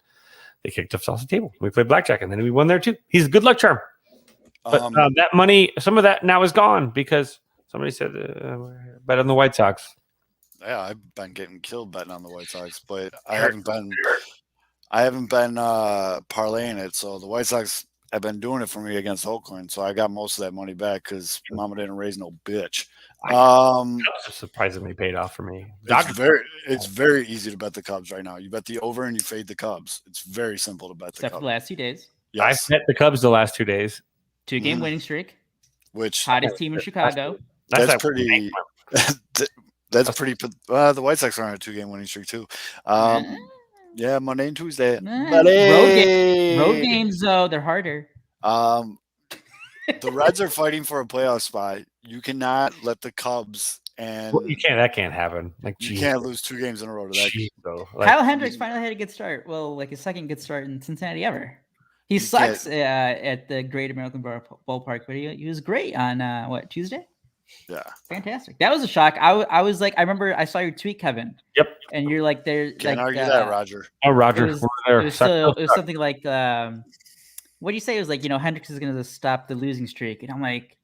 they kicked us off the table. We played blackjack, and then we won there too. He's a good luck charm. But that money, some of that now is gone because somebody said bet on the White Sox. Yeah, I've been getting killed betting on the White Sox, but I haven't been parlaying it. So the White Sox have been doing it for me against Oakland. So I got most of that money back because Mama didn't raise no bitch. That's surprisingly paid off for me. It's very easy to bet the Cubs right now. You bet the over and you fade the Cubs. It's very simple to bet the Except for Cubs. the last 2 days. Yes, I bet the Cubs the last 2 days. 2-game Mhm. winning streak. which Hottest team in Chicago. that's like- pretty. That's pretty. The White Sox are on a 2-game winning streak too. Yeah, Monday and Tuesday. Nah. Buddy. Road games, though, they're harder. The Reds are fighting for a playoff spot. You cannot let the Cubs and Well, you can't. That can't happen. Like you geez, can't lose 2 games in a row to that. geez, though. Like, Kyle Hendricks finally had a good start. Well, like his second good start in Cincinnati ever. He sucks at the Great American Ballpark, but he was great on Tuesday? Yeah. Fantastic. That was a shock. I was like, I remember I saw your tweet, Kevin. Yep. And you're like, there's Can't like, argue that, Roger. oh, Roger, it was- we're there. It was something like, what do you say? It was like, Hendricks is going to stop the losing streak. And I'm like,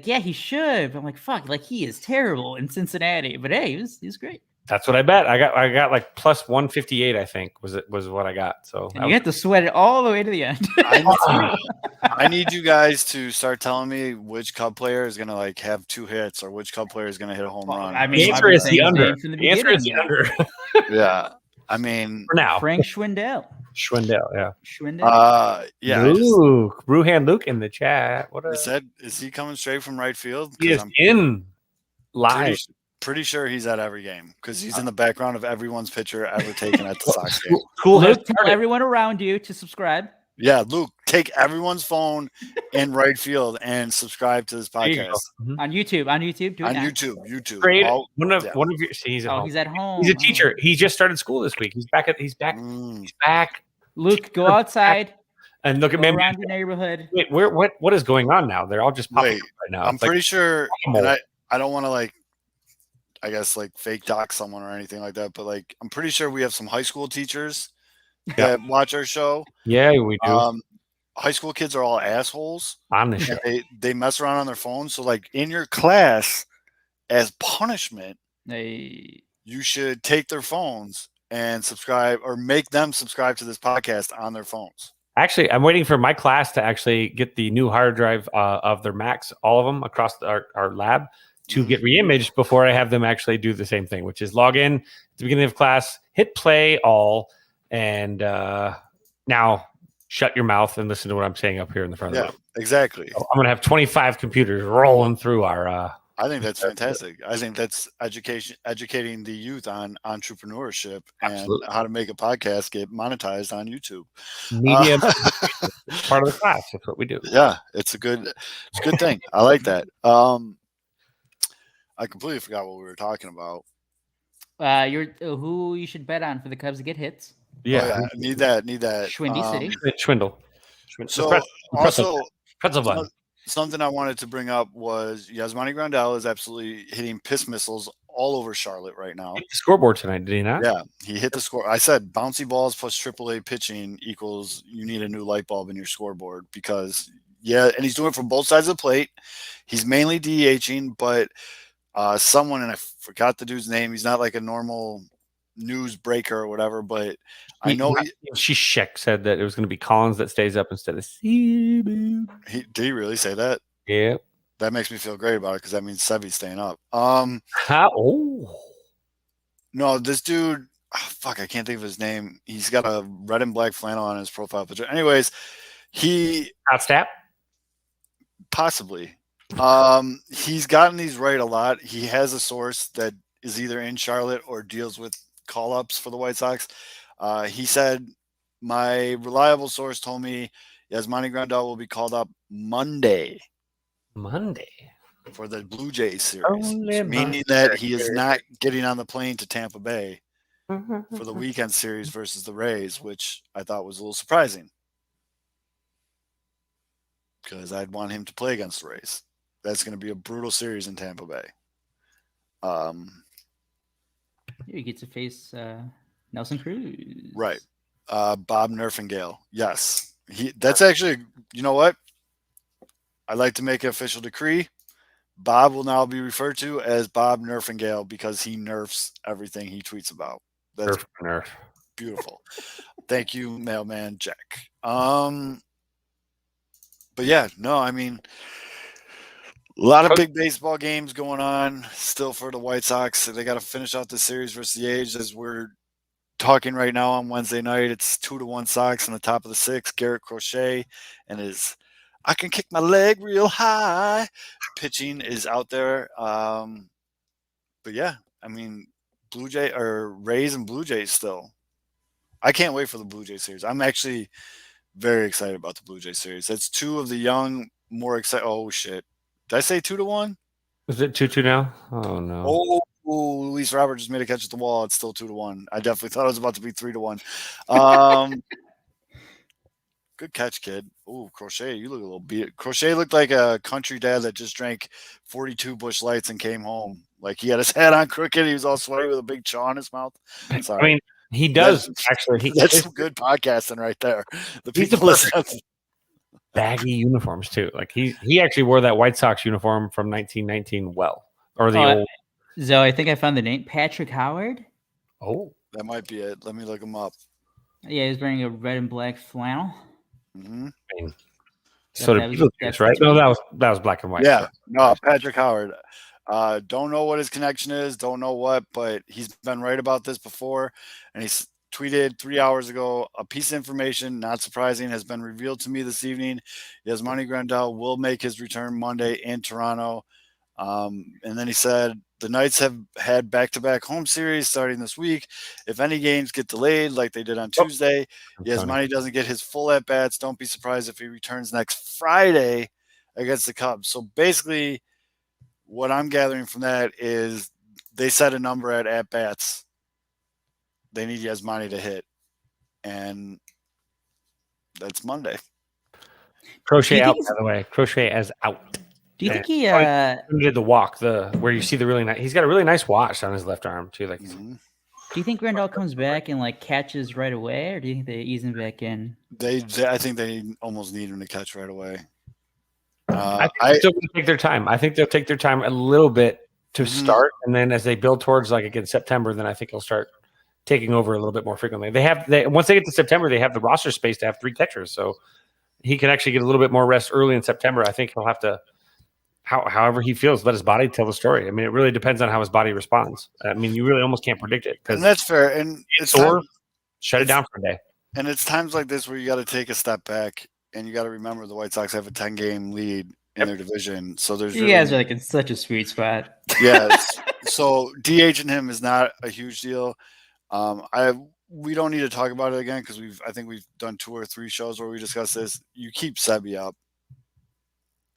yeah, he should. But I'm like, fuck, like he is terrible in Cincinnati. But hey, he was great. That's what I bet. I got like plus 158. I think was what I got. So And you had to sweat it all the way to the end. I need you guys to start telling me which Cub player is gonna like have 2 hits or which Cub player is gonna hit a home run. I mean, the answer I've is been the saying his under. name from the The answer is the beginning. under Yeah. I mean, for now. Frank Schwindel. Schwindel, yeah. yeah. I just- Luke, Bruhan Luke in the chat. What is he coming straight from right field? he 'Cause is I'm in live. pretty sure he's at every game because he's in the background of everyone's picture ever taken at the Sox game. Cool. Luke, tell everyone around you to subscribe. Yeah, Luke, take everyone's phone in right field and subscribe to this There you podcast go. Mhm. On YouTube. Do it on now. YouTube. Great. All- One of yeah. your. See, he's at Oh, home. he's at home. He's a Oh. teacher. He just started school this week. He's back. He's back. Mm. He's back. Luke, go outside. And look at Go me. around your neighborhood. Wait, what is going on now? They're all just popping Wait, up right now. I'm It's like, pretty sure, whack-a-mole. and I don't want to like, I guess like fake doc someone or anything like that, but like I'm pretty sure we have some high school teachers that watch our show. yeah, we do. High school kids are all assholes. on the show. And they mess around on their phones. So like in your class, as punishment, Hey, you should take their phones and subscribe or make them subscribe to this podcast on their phones. Actually, I'm waiting for my class to actually get the new hard drive of their Macs, all of them across our lab, to get reimaged before I have them actually do the same thing, which is log in at the beginning of class, hit play all, and now shut your mouth and listen to what I'm saying up here in the front of the room. Exactly. So I'm going to have 25 computers rolling through our. I think that's fantastic. I think that's educating the youth on entrepreneurship and how to make a podcast get monetized on YouTube. Media part of the class. That's what we do. Yeah, it's a good thing. I like that. I completely forgot what we were talking about. Who you should bet on for the Cubs to get hits? Yeah, need that. Schwindy City. Swindle. So also, pretzel bun. Something I wanted to bring up was Yasmani Grandal is absolutely hitting piss missiles all over Charlotte right now. He hit the scoreboard tonight, did he not? Yeah, he hit the score. I said bouncy balls plus AAA pitching equals you need a new light bulb in your scoreboard because, and he's doing it from both sides of the plate. He's mainly DHing, but someone, and I forgot the dude's name, he's not like a normal news breaker or whatever, but I know Shishek said that it was going to be Collins that stays up instead of Seaboot. Did he really say that? Yeah. That makes me feel great about it because that means Sevy's staying up. No, this dude, I can't think of his name. He's got a red and black flannel on his profile picture. Anyways, Outstap? Possibly. He's gotten these right a lot. He has a source that is either in Charlotte or deals with call-ups for the White Sox. He said, my reliable source told me Yasmani Grandal will be called up Monday for the Blue Jays series, meaning that he is not getting on the plane to Tampa Bay for the weekend series versus the Rays, which I thought was a little surprising because I'd want him to play against the Rays. That's going to be a brutal series in Tampa Bay. You get to face Nelson Cruz. Right. Bob Nerfingale. Yes. That's actually, you know what? I'd like to make an official decree. Bob will now be referred to as Bob Nerfingale because he nerfs everything he tweets about. That's Nerf. Beautiful. Thank you, Mailman Jack. But yeah, no, I mean, a lot of big baseball games going on still for the White Sox. So they got to finish out the series versus the A's as we're talking right now on Wednesday night. It's 2-1 Sox in the top of the sixth. Garrett Crochet and his I can kick my leg real high pitching is out there. But yeah, I mean, Rays and Blue Jays still. I can't wait for the Blue Jays series. I'm actually very excited about the Blue Jays series. That's two of the young, more excited. Oh shit. Did I say 2-1? Is it 2-2 now? Oh no. Oh, Luis Robert just made a catch at the wall. It's still 2-1. I definitely thought it was about to be 3-1. Good catch, kid. Oh, Crochet, you look a little beat. Crochet looked like a country dad that just drank 42 Busch Lights and came home. Like he had his hat on crooked. He was all sweaty with a big chaw in his mouth. Sorry. I mean, he does actually. That's some good podcasting right there. The people listen. Baggy uniforms too. Like he actually wore that White Sox uniform from 1919 well, or the old. So I think I found the name. Patrick Howard. Oh, that might be it. Let me look him up. Yeah, he's wearing a red and black flannel. Mm-hmm. I mean, so did Beetlejuice, right? No, that was black and white. Yeah, no, Patrick Howard. Don't know what his connection is. Don't know what, but he's been right about this before, and he's tweeted 3 hours ago, a piece of information, not surprising, has been revealed to me this evening. Yasmani Grandal will make his return Monday in Toronto. And then he said, the Knights have had back-to-back home series starting this week. If any games get delayed like they did on Tuesday, Yasmani doesn't get his full at-bats. Don't be surprised if he returns next Friday against the Cubs. So basically what I'm gathering from that is they set a number at-bats. They need Yasmani to hit. And that's Monday. Crochet out, by the way. Crochet as out. Do you think he did the walk, where you see the really nice? He's got a really nice watch on his left arm too. Like, mm-hmm. Do you think Grandal comes back and like catches right away, or do you think they ease him back in? I think they almost need him to catch right away. I think they're still going to take their time. I think they'll take their time a little bit to start, and then as they build towards like again September, then I think he'll start taking over a little bit more frequently. Once they get to September, they have the roster space to have 3 catchers, so he can actually get a little bit more rest early in September. I think he'll have to. however he feels. Let his body tell the story. I mean, it really depends on how his body responds. I mean, you really almost can't predict it because And that's fair. And it's sore, shut it down for a day. And it's times like this where you got to take a step back and you got to remember the White Sox have a 10-game lead in their division. So there's You guys are like in such a sweet spot. Yes. So DHing him is not a huge deal. We don't need to talk about it again because I think we've done 2 or 3 shows where we discuss this. You keep Sebi up.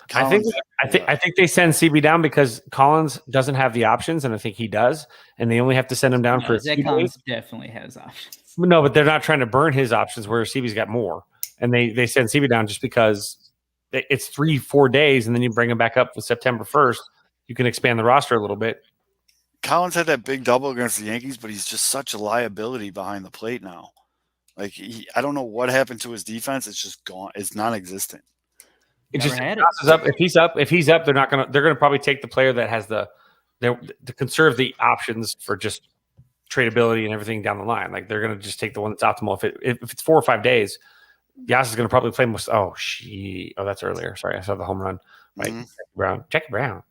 Collins, I think they send CB down because Collins doesn't have the options, and I think he does, and they only have to send him down for Zach Collins definitely has options. No, but they're not trying to burn his options where CB's got more, and they send CB down just because it's 3-4 days, and then you bring him back up for September 1st. You can expand the roster a little bit. Collins had that big double against the Yankees, but he's just such a liability behind the plate now. Like I don't know what happened to his defense. It's just gone. It's non-existent. It just up. If he's up, they're gonna probably take the player that has to conserve the options for just tradability and everything down the line. Like they're gonna just take the one that's optimal. If it's 4 or 5 days, Yas is gonna probably play most. Oh, that's earlier. Sorry, I saw the home run. Right, Jackie Brown.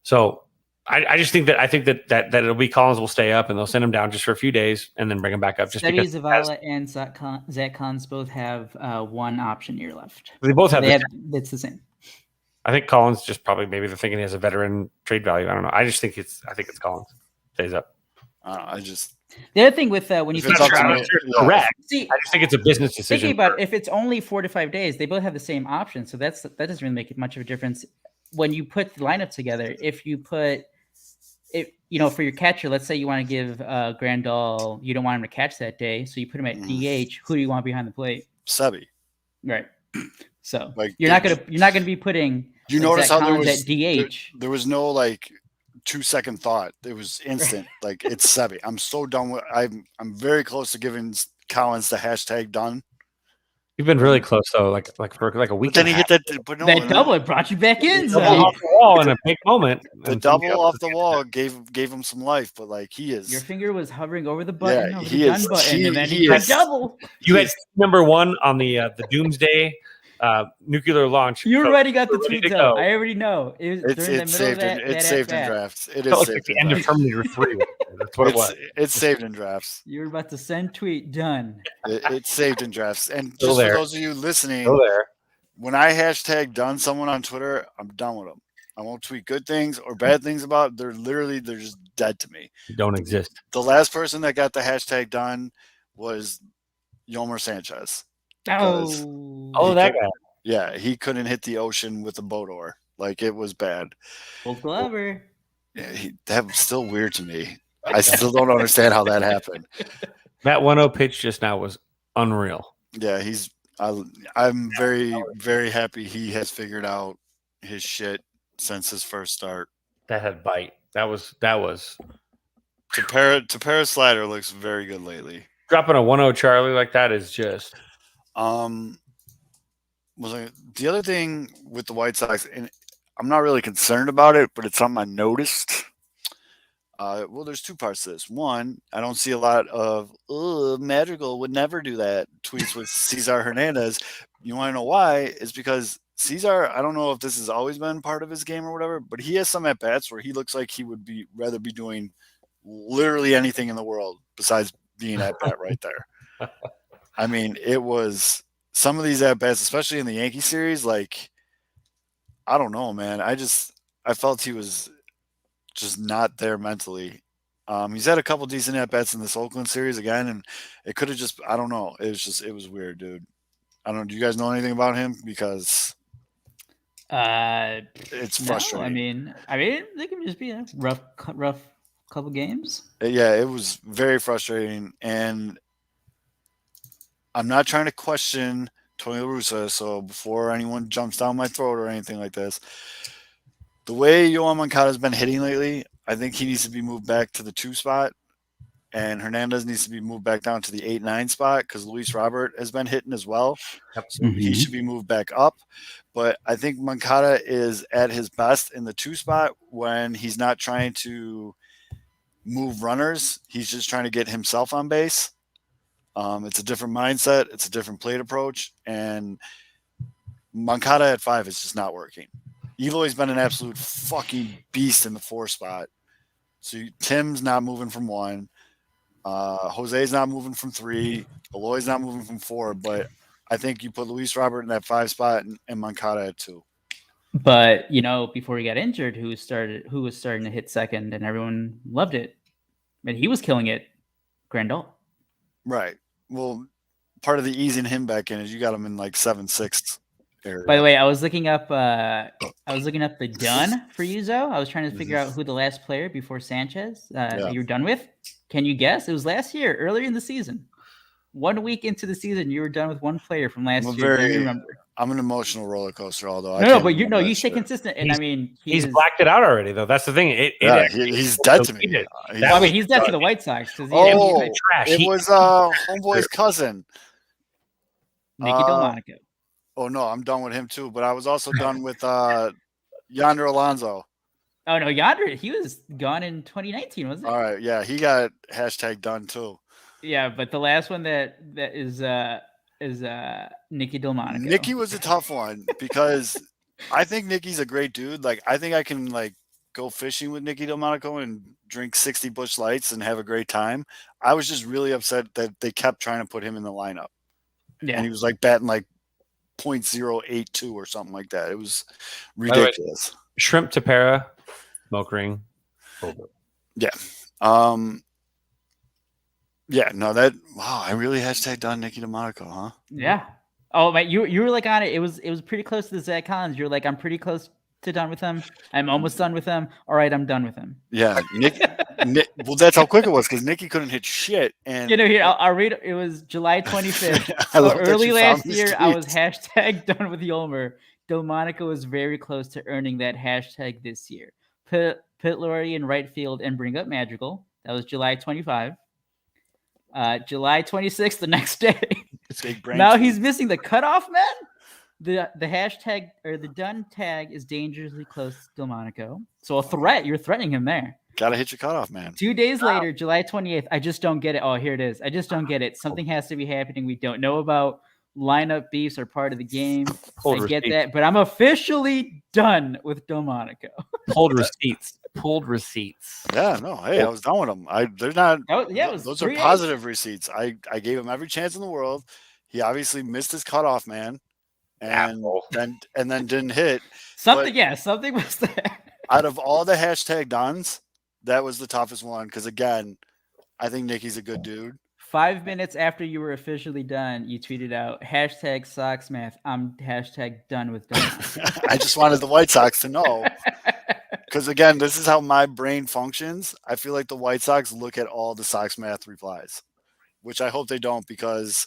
So I just think that it'll be Collins will stay up and they'll send him down just for a few days and then bring him back up. Just Steady because Zavala and Zach Collins both have 1 option year left. They both have. It's the same. I think Collins just probably maybe they're thinking he has a veteran trade value. I don't know. I think it's Collins stays up. The other thing with when you think correct. See, I just think it's a business decision. Thinking about if it's only 4 to 5 days, they both have the same option, so that doesn't really make much of a difference when you put the lineup together. If you put for your catcher, let's say you want to give Grandal, you don't want him to catch that day, so you put him at DH. Who do you want behind the plate? Sebi. Right. So you're not gonna be putting. You notice how there was at DH. There was no 2-second thought. It was instant. Like it's Sebi. I'm so done with. I'm very close to giving Collins the hashtag done. You've been really close though, like for a week. But then he hit that. But no, that double it brought you back in. Double off the wall in a big moment. The double off the wall gave him some life, but he is. Your finger was hovering over the button, yeah, over he the is. gun button, He, and then he he is. double. You had number 1 on the Doomsday nuclear launch. You already got the tweets out. I already know. It's saved in drafts. It is saved the end of Terminator 3. That's what it was. It's saved in drafts. You were about to send tweet done. It's saved in drafts. And just for those of you listening, when I hashtag done someone on Twitter, I'm done with them. I won't tweet good things or bad things about. They're just dead to me. You don't exist. The last person that got the hashtag done was Yomer Sanchez. Oh, that guy. Yeah, he couldn't hit the ocean with a boat oar. It was bad. Well, clever. Yeah, that was still weird to me. I still don't understand how that happened. That 1-0 pitch just now was unreal. Yeah, I'm very, very happy he has figured out his shit since his first start. That had bite. That was Tepera slider looks very good lately. Dropping a 1-0 Charlie like that is just the other thing with the White Sox, and I'm not really concerned about it, but it's something I noticed. There's 2 parts to this. One, I don't see a lot of Madrigal would never do that tweets with Cesar Hernandez. You want to know why? It's because Cesar, I don't know if this has always been part of his game or whatever, but he has some at bats where he looks like he would rather be doing literally anything in the world besides being at bat right there. I mean, it was some of these at bats, especially in the Yankee series. I don't know, man. I felt he was just not there mentally. He's had a couple decent at bats in this Oakland series again, and it could have just, I don't know. It was weird, dude. I don't know. Do you guys know anything about him? Because it's frustrating. No, I mean, they can just be a rough couple games. Yeah, it was very frustrating, and I'm not trying to question Tony La Russa, so before anyone jumps down my throat or anything like this, the way Yoan Moncada has been hitting lately, I think he needs to be moved back to the 2 spot, and Hernandez needs to be moved back down to the 8-9 spot because Luis Robert has been hitting as well. So he should be moved back up. But I think Moncada is at his best in the 2 spot when he's not trying to move runners. He's just trying to get himself on base. It's a different mindset. It's a different plate approach. And Moncada at 5 is just not working. Eloy's been an absolute fucking beast in the 4 spot. So Tim's not moving from 1. Jose's not moving from 3. Eloy's not moving from 4. But I think you put Luis Robert in that 5 spot and Moncada at 2. But before he got injured, who was starting to hit second, and everyone loved it, and he was killing it. Grandal. Right. Well, part of the easing him back in is you got him in like 7/6 area. By the way, I was looking up the done for Yuzo. I was trying to figure out who the last player before Sanchez you were done with. Can you guess? It was last year, earlier in the season. 1 week into the season, you were done with one player from last year. Do you remember? I'm an emotional roller coaster, although you stay consistent, and he's blacked it out already, though. That's the thing. He's dead to me. He's dead to the White Sox because trash. It was homeboy's cousin, Nicky Delmonico. Oh no, I'm done with him too. But I was also done with Yonder Alonso. Oh no, Yonder, he was gone in 2019, wasn't he? All right, yeah, he got #done too. Yeah, but the last one that is Nicky Delmonico. Nicky was a tough one because I think Nicky's a great dude. Like, I think I can go fishing with Nicky Delmonico and drink 60 Busch Lights and have a great time. I was just really upset that they kept trying to put him in the lineup. Yeah. And he was batting .082 or something like that. It was ridiculous. Shrimp Tapera, smoke ring. Over. Yeah. Yeah, no, I really #done Nicky Delmonico, huh? Yeah. Oh, mate, you were on it. It was pretty close to the Zach Collins. You're like, I'm pretty close to done with him. I'm almost done with him. All right, I'm done with him. Yeah, Nick. Well, that's how quick it was because Nicky couldn't hit shit. And here I'll read. It was July 25th. So early last year, I was #done with Yolmer. Delmonico was very close to earning that hashtag this year. Put Laurie in right field and bring up Madrigal. That was July 25. July 26th, the next day. Now he's missing the cutoff, man. The hashtag or the done tag is dangerously close to Delmonico. So a threat. You're threatening him there. Gotta hit your cutoff, man. 2 days later, July 28th. I just don't get it. Oh, here it is. I just don't get it. Something has to be happening we don't know about. Lineup beefs are part of the game. I get that, but I'm officially done with Delmonico. Pulled receipts. Yeah, no. Hey, I was done with them. They're not. Those are positive receipts. I gave him every chance in the world. He obviously missed his cutoff, man, and then didn't hit. Something was there. Out of all the #dones, that was the toughest one because again, I think Nicky's a good dude. 5 minutes after you were officially done, you tweeted out #SoxMath. I'm #done with done. I just wanted the White Sox to know. Because, again, this is how my brain functions. I feel like the White Sox look at all the Sox Math replies, which I hope they don't because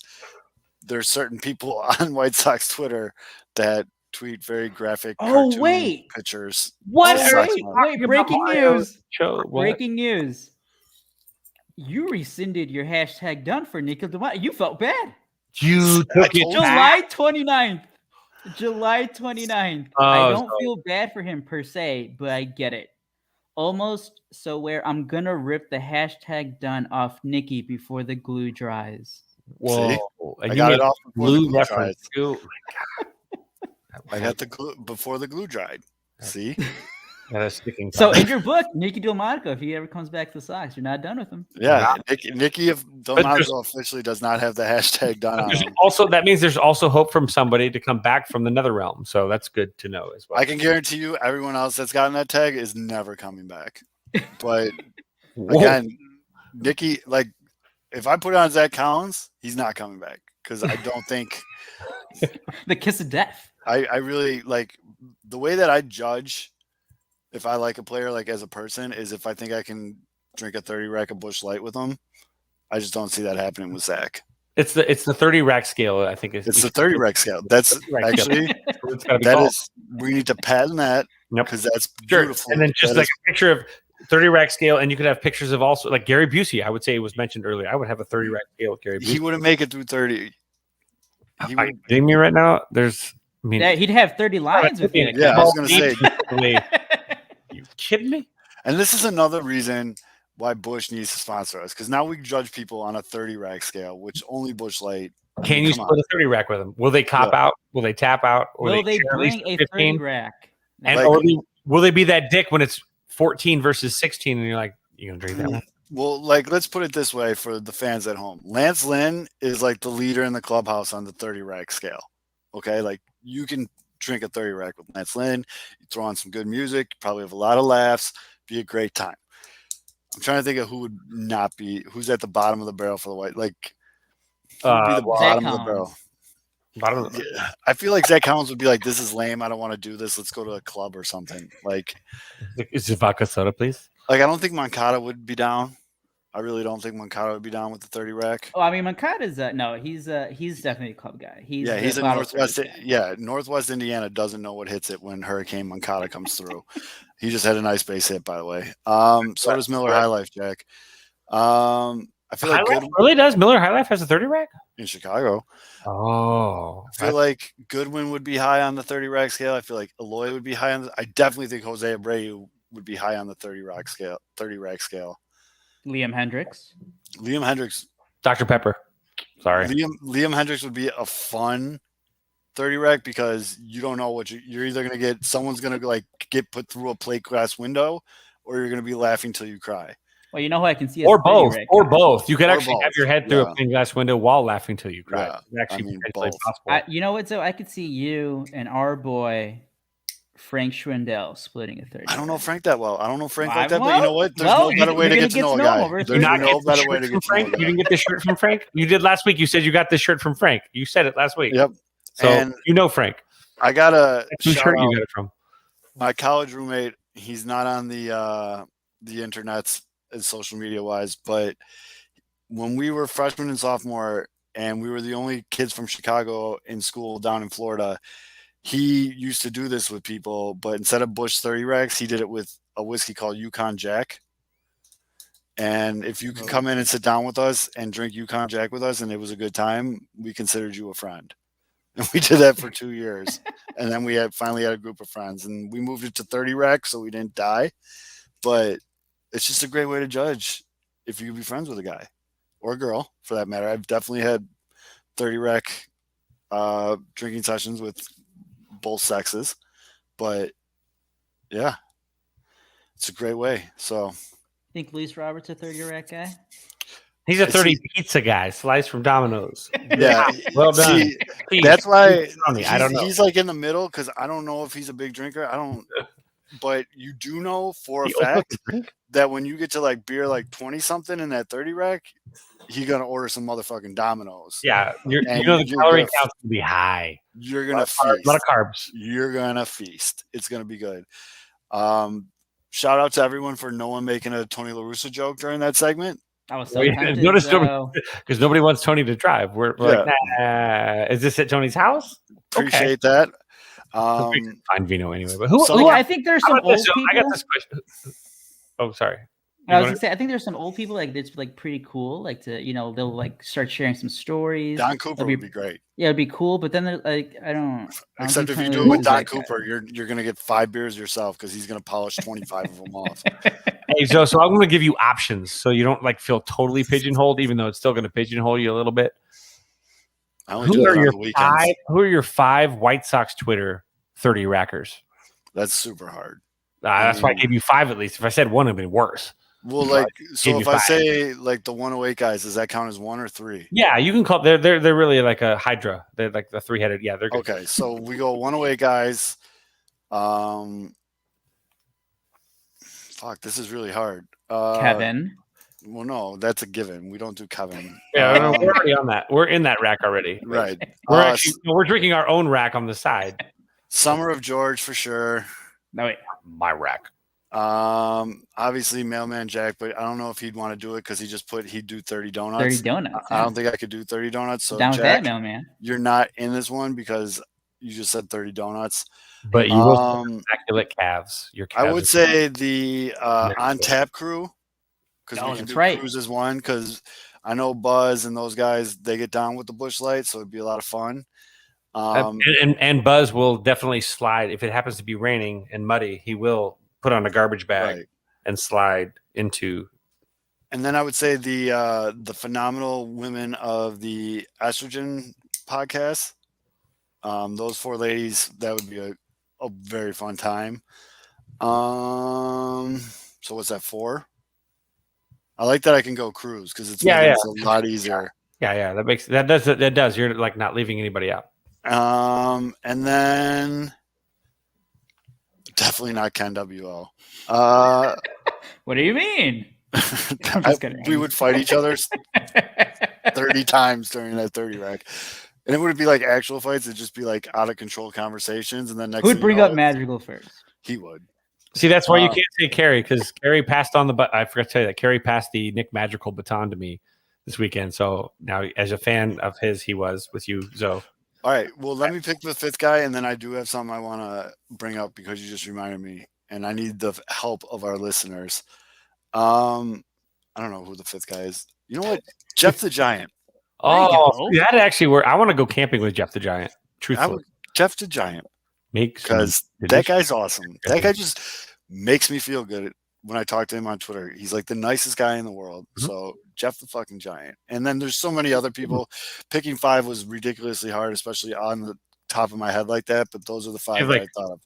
there's certain people on White Sox Twitter that tweet very graphic cartoon pictures. What? Wait, breaking news. Breaking news. You rescinded your #done for Nicky Delmonico. You felt bad. You took it July 29th. July 29th. I don't feel bad for him per se, but I get it. Almost so where I'm going to rip the #done off Nicky before the glue dries. Whoa. I got it off glue reference. Oh my God. I got the glue before the glue dried. See? Sticking so in your book, Nicky Delmonico, if he ever comes back to the Sox, you're not done with him. Yeah, Nicky Delmonico officially does not have the #done on him. Also, that means there's also hope from somebody to come back from the nether realm. So that's good to know as well. I can guarantee you, everyone else that's gotten that tag is never coming back. But again, Nicky, if I put it on Zach Collins, he's not coming back because I don't think the kiss of death. I really the way that I judge. If I like a player as a person is if I think I can drink a 30 rack of Busch Light with them. I just don't see that happening with Zach. It's the 30 rack scale. I think it's the 30 rack scale. That's actually we need to patent that because that's beautiful. And then just a picture of 30 rack scale, and you could have pictures of also Gary Busey. I would say it was mentioned earlier. I would have a 30 rack scale with Gary Busey. He wouldn't make it through 30. Are you kidding me right now? He'd have 30 lines with it. Yeah, I was going to say. You kidding me? And this is another reason why Busch needs to sponsor us because now we judge people on a 30 rack scale, which only Busch Light. Can you split a 30 rack with them? Will they cop out? Will they tap out? Or will they bring a 30 rack? And Like- will they be that dick when it's 14 versus 16 and you're like, you gonna drink that one? Well, like, let's put it this way for the fans at home. Lance Lynn is like the leader in the clubhouse on the 30 rack scale. Okay. Like, you can drink a 30 rack with Lance Lynn, you throw on some good music, you probably have a lot of laughs, be a great time. I'm trying to think of who's at the bottom of the barrel for the white. Like, who would be the Well, bottom Zach of the barrel? Collins. Bottom of the- Yeah, I feel like Zach Collins would be like, this is lame. I don't want to do this. Let's go to a club or something. Like, Is it vodka soda, please? I don't think Moncada would be down. I really don't think Moncada would be down with the 30 rack. Oh, I mean, Moncada's no, he's definitely a club guy. He's He's the in bottle Northwest. service guy. Yeah, Northwest Indiana doesn't know what hits it when Hurricane Moncada comes through. He just had a nice base hit, by the way. So does Miller High Life, Jack. I feel like High Life really does. Miller High Life has a 30 rack. in Chicago. Oh, I feel like Goodwin would be high on the 30 rack scale. I feel like Eloy would be high on. I definitely think Jose Abreu would be high on the 30 rack scale. 30 rack scale. Liam Hendricks. Liam Hendricks. Dr. Pepper. Sorry. Liam Hendricks would be a fun 30 rack because you don't know what you're either going to get. Someone's going to like get put through a plate glass window, or you're going to be laughing till you cry. Well, you know who I can see as Or a 30 both. rack Or guy? both. You could Or actually have both, your head through yeah. a plain glass window while laughing till you cry. Yeah, It's actually I mean, potentially both. possible. You know what? So I could see you and our boy Frank Schwindel splitting a 30. I don't know Frank that well. I don't know Frank Well, like that, but you know what? There's well, no better way to you're get to know a him guy. over There's You not no get the better way shirt to from get to know Frank? a You guy. didn't get the shirt from Frank? You did last week. You said you got this shirt from Frank. You said it last week. Yep. So And you know Frank. I got a Whose shout shirt you out. got it from? My college roommate. He's not on the internets and social media wise, but when we were freshmen and sophomore, and we were the only kids from Chicago in school down in Florida, he used to do this with people, but instead of Bush 30 racks, he did it with a whiskey called Yukon Jack. And if you could come in and sit down with us and drink Yukon Jack with us and it was a good time, we considered you a friend. And we did that for 2 years. And then we finally had a group of friends, and we moved it to 30 racks so we didn't die. But it's just a great way to judge if you could be friends with a guy or a girl for that matter. I've definitely had 30 rack drinking sessions with both sexes, but yeah, it's a great way. So Think Luis Roberts a 30 rack guy? He's a Is 30 he- pizza guy, sliced from Domino's. yeah, Well done. See, Please, that's why please tell me. I don't know. he's like in the middle because I don't know if he's a big drinker. I don't, but you do know for a He also fact can drink? that when you get to like beer like 20 something in that 30 rack, he's gonna order some motherfucking Domino's. Yeah, you And know the you're calorie gonna- count's gonna be high. You're A gonna lot feast. of carbs. You're gonna feast. It's gonna be good. Shout out to everyone for no one making a Tony La Russa joke during that segment. I was so Yeah, tempted. notice though. because nobody wants Tony to drive. We're like, nah, is this at Tony's house? Appreciate that. Fine vino anyway. But who? So- Well, who I think there's how some about old this? So people. I got this question. Oh, sorry. I was wanna- gonna say, I think there's some old people like it's like pretty cool. Like to they'll like start sharing some stories. Don Cooper It'd be- would be great. Yeah, it'd be cool. But then they're like, I don't Except if think you Tony do it with Larusa's Don that guy. Cooper, you're gonna get 5 beers yourself because he's gonna polish 25 of them off. Hey, so I'm going to give you options so you don't like feel totally pigeonholed, even though it's still going to pigeonhole you a little bit. I only do that on the weekends. Who are your 5 White Sox Twitter 30 rackers? That's super hard. That's why I gave you 5 at least. If I said 1, it'd be worse. Well, like, so Give if you I 5. say like the 108 guys, does that count as 1 or 3? Yeah, you can call they're really like a hydra. They're like the 3-headed. Yeah, they're good. Okay, so we go 108 guys. Fuck, this is really hard. Kevin. Well, no, that's a given. We don't do Kevin. Yeah, we're already on that. We're in that rack already. Right. We're actually we're drinking our own rack on the side. Summer of George for sure. No wait. My rack. Obviously Mailman Jack, but I don't know if he'd want to do it because he'd do 30 donuts. 30 donuts. I don't think I could do 30 donuts. So Down with Jack, that, mailman. you're not in this one because you just said 30 donuts. But you will have immaculate calves. Your calves I would say the on tap crew because Oh, we can that's do right. Cruise as one because I know Buzz and those guys they get down with the Bush Lights, so it'd be a lot of fun. and Buzz will definitely slide if it happens to be raining and muddy. He will put on a garbage bag Right. and slide into. And then I would say the phenomenal women of the Estrogen podcast. Those 4 ladies, that would be a very fun time. So what's that, 4? I like that I can go cruise because it's making this a lot easier. Yeah. That does. You're like not leaving anybody out. And then definitely not Ken WO. What do you mean? I'm just kidding. We would fight each other 30 times during that 30 rack. And it would be like actual fights. It'd just be like out of control conversations. And then next Who would thing bring you know, up Madrigal first? he would. See, that's why you can't say Kerry, because Kerry passed on the. I forgot to tell you that Kerry passed the Nick Madrigal baton to me this weekend. So now, as a fan of his, he was with you, Zoe. All right. Well, let me pick the 5th guy, and then I do have something I want to bring up because you just reminded me, and I need the help of our listeners. I don't know who the 5th guy is. You know what? Jeff the Giant. Oh, that actually work. I want to go camping with Jeff the Giant. Truthfully, Jeff the Giant. Because that guy's awesome. That guy just makes me feel good when I talk to him on Twitter. He's like the nicest guy in the world. Mm-hmm. So Jeff the fucking Giant. And then there's so many other people. Picking 5 was ridiculously hard, especially on the top of my head like that. But those are the 5 that I thought of.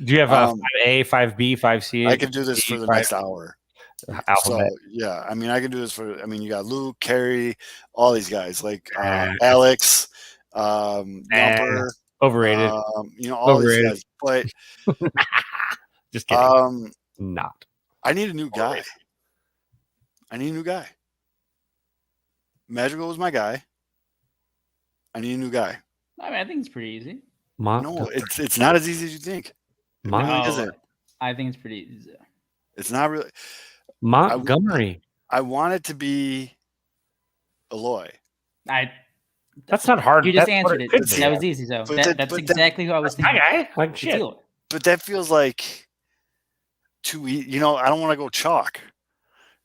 Do you have 5A, 5B, 5C? I could do this for the next hour. Alphabet. So yeah, I mean, I can do this for. I mean, you got Luke, Kerry, all these guys like Alex, Yumper. Overrated. You know, all overrated. These guys. But just kidding. Not. I need a new guy. Madrigal was my guy. I need a new guy. I mean, I think it's pretty easy. No, it's not as easy as you think. It really isn't. I think it's pretty easy. It's not really. Montgomery. I want it to be Eloy. That's not hard. You just answered it. That was easy, though. That's exactly who I was thinking. Like shit. But that feels like too easy. You know, I don't want to go chalk.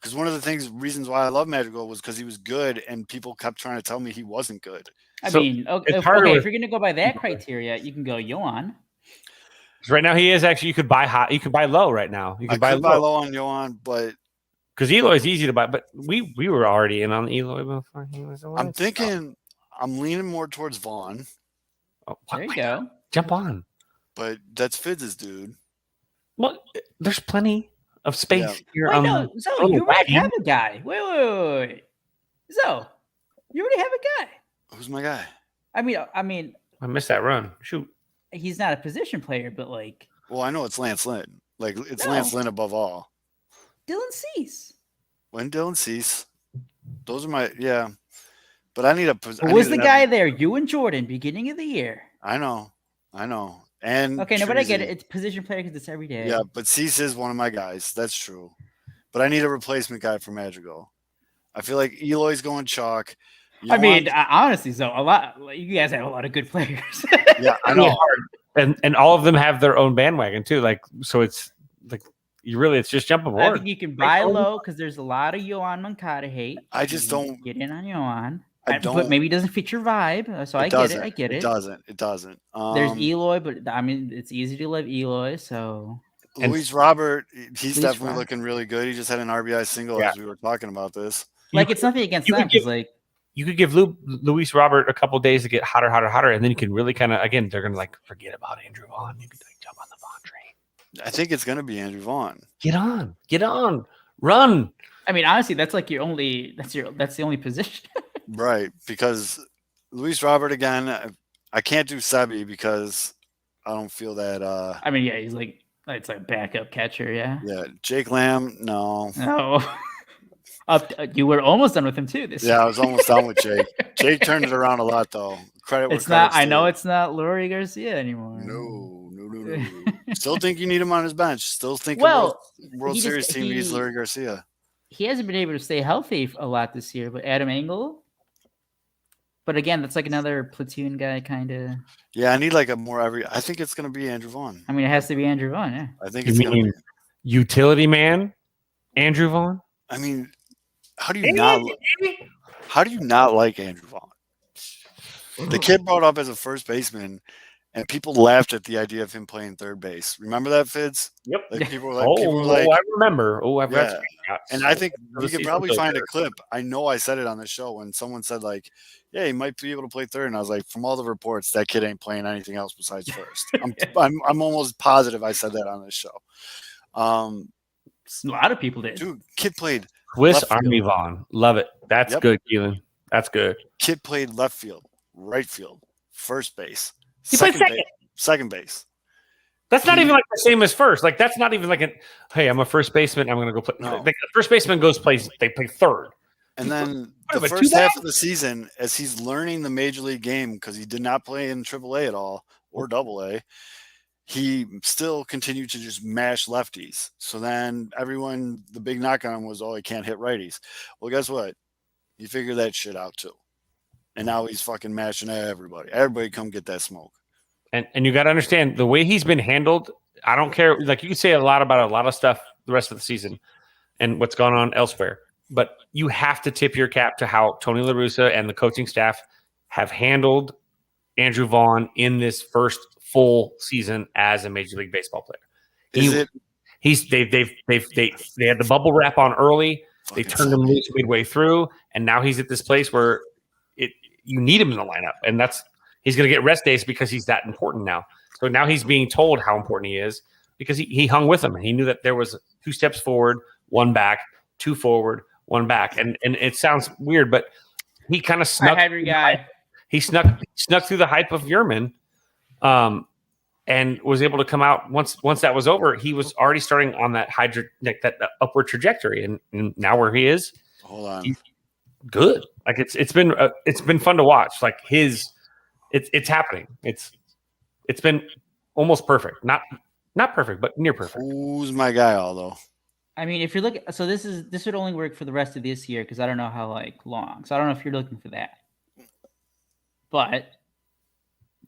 Because one of the reasons why I love Madrigal was because he was good, and people kept trying to tell me he wasn't good. I mean, okay, if you're going to go by that criteria, you can go Yohan. Right now, he is actually. You could buy high. You could buy low right now. You could buy low on Yohan, but because Eloy's easy to buy. But we were already in on Eloy before he was away. I'm thinking. I'm leaning more towards Vaughn. Oh, there you go. Jump on. But that's Fidz's dude. Well, there's plenty of space here. Wait, no, Zoe, you already have a guy. Wait. Zoe, you already have a guy. Who's my guy? I mean, I missed that run. Shoot. He's not a position player, but like. Well, I know it's Lance Lynn. Like, it's Lance Lynn above all. Dylan Cease. When Dylan Cease. Those are my, yeah. But I need a. Who was the guy there? You and Jordan, beginning of the year. I know. And okay, no, but I get it. It's position player because it's every day. Yeah, but Cease is one of my guys. That's true. But I need a replacement guy for Madrigal. I feel like Eloy's going chalk. I mean, honestly, so a lot. You guys have a lot of good players. Yeah, I know. And all of them have their own bandwagon too. Like, so it's like it's just jump aboard. I think you can buy low because there's a lot of Yohan Moncada hate. I just don't get in on Yohan. But maybe it doesn't fit your vibe. So I get it. It doesn't. There's Eloy, but I mean, it's easy to love Eloy. So Luis Robert, he's definitely looking really good. He just had an RBI single as we were talking about this. Like, it's nothing against them. Like, you could give Luis Robert a couple days to get hotter, and then you can really kind of, again, they're going to like forget about Andrew Vaughn. You could like jump on the Vaughn train. I think it's going to be Andrew Vaughn. Get on, run. I mean, honestly, that's like that's the only position. Right, because Luis Robert again, I can't do Sebi because I don't feel that. I mean, yeah, he's like it's like backup catcher, yeah. Yeah, Jake Lamb, no. You were almost done with him too. Yeah, I was almost done with Jake. Jake turned it around a lot though. It's not. I know it's not Lurie Garcia anymore. No. Still think you need him on his bench. Still think World Series team needs Lurie Garcia. He hasn't been able to stay healthy a lot this year, but Adam Engel. But again, that's like another platoon guy kind of. Yeah, I need like a more I think it's going to be Andrew Vaughn. I mean, it has to be Andrew Vaughn, yeah. I think it's going to be utility man, Andrew Vaughn. I mean, how do you not like Andrew Vaughn? The kid brought up as a first baseman, and people laughed at the idea of him playing third base. Remember that, Fids? Yep. Like people were like, I remember. Oh, I've yeah. got And I think the we could season's probably find a over. clip. I know I said it on the show when someone said like, "Yeah, he might be able to play third," and I was like, "From all the reports, that kid ain't playing anything else besides first." I'm almost positive I said that on this show. A lot of people did. Dude, kid played Swiss left Army field. Vaughn. Love it. That's Yep. good, Keelan. That's good. Kid played left field, right field, first base, He played second base. That's not even like the same as first. Like that's not even like hey, I'm a first baseman. I'm going to go play. No. Like, the first baseman they play third. And then What, the but first too half bad? of the season, as he's learning the major league game, because he did not play in AAA at all or AA, he still continued to just mash lefties. So then the big knock on him was, oh, he can't hit righties. Well, guess what? He figured that shit out too. And now he's fucking mashing everybody. Everybody come get that smoke. And you got to understand the way he's been handled. I don't care. Like you can say a lot about a lot of stuff the rest of the season and what's gone on elsewhere. But you have to tip your cap to how Tony La Russa and the coaching staff have handled Andrew Vaughn in this first full season as a Major League Baseball player. They had the bubble wrap on early. They turned him loose midway through, and now he's at this place where you need him in the lineup, and he's going to get rest days because he's that important now. So now he's being told how important he is because he hung with him, and he knew that there was 2 steps forward, 1 back, 2 forward, 1 back, and it sounds weird, but he kind of snuck. He snuck through the hype of Yerman, and was able to come out once that was over. He was already starting on that that upward trajectory, and now where he is, hold on, he's good. Like it's been fun to watch. Like it's happening. It's been almost perfect. Not perfect, but near perfect. Who's my guy, Aldo? I mean, if you're looking, so this would only work for the rest of this year because I don't know how long. So I don't know if you're looking for that. But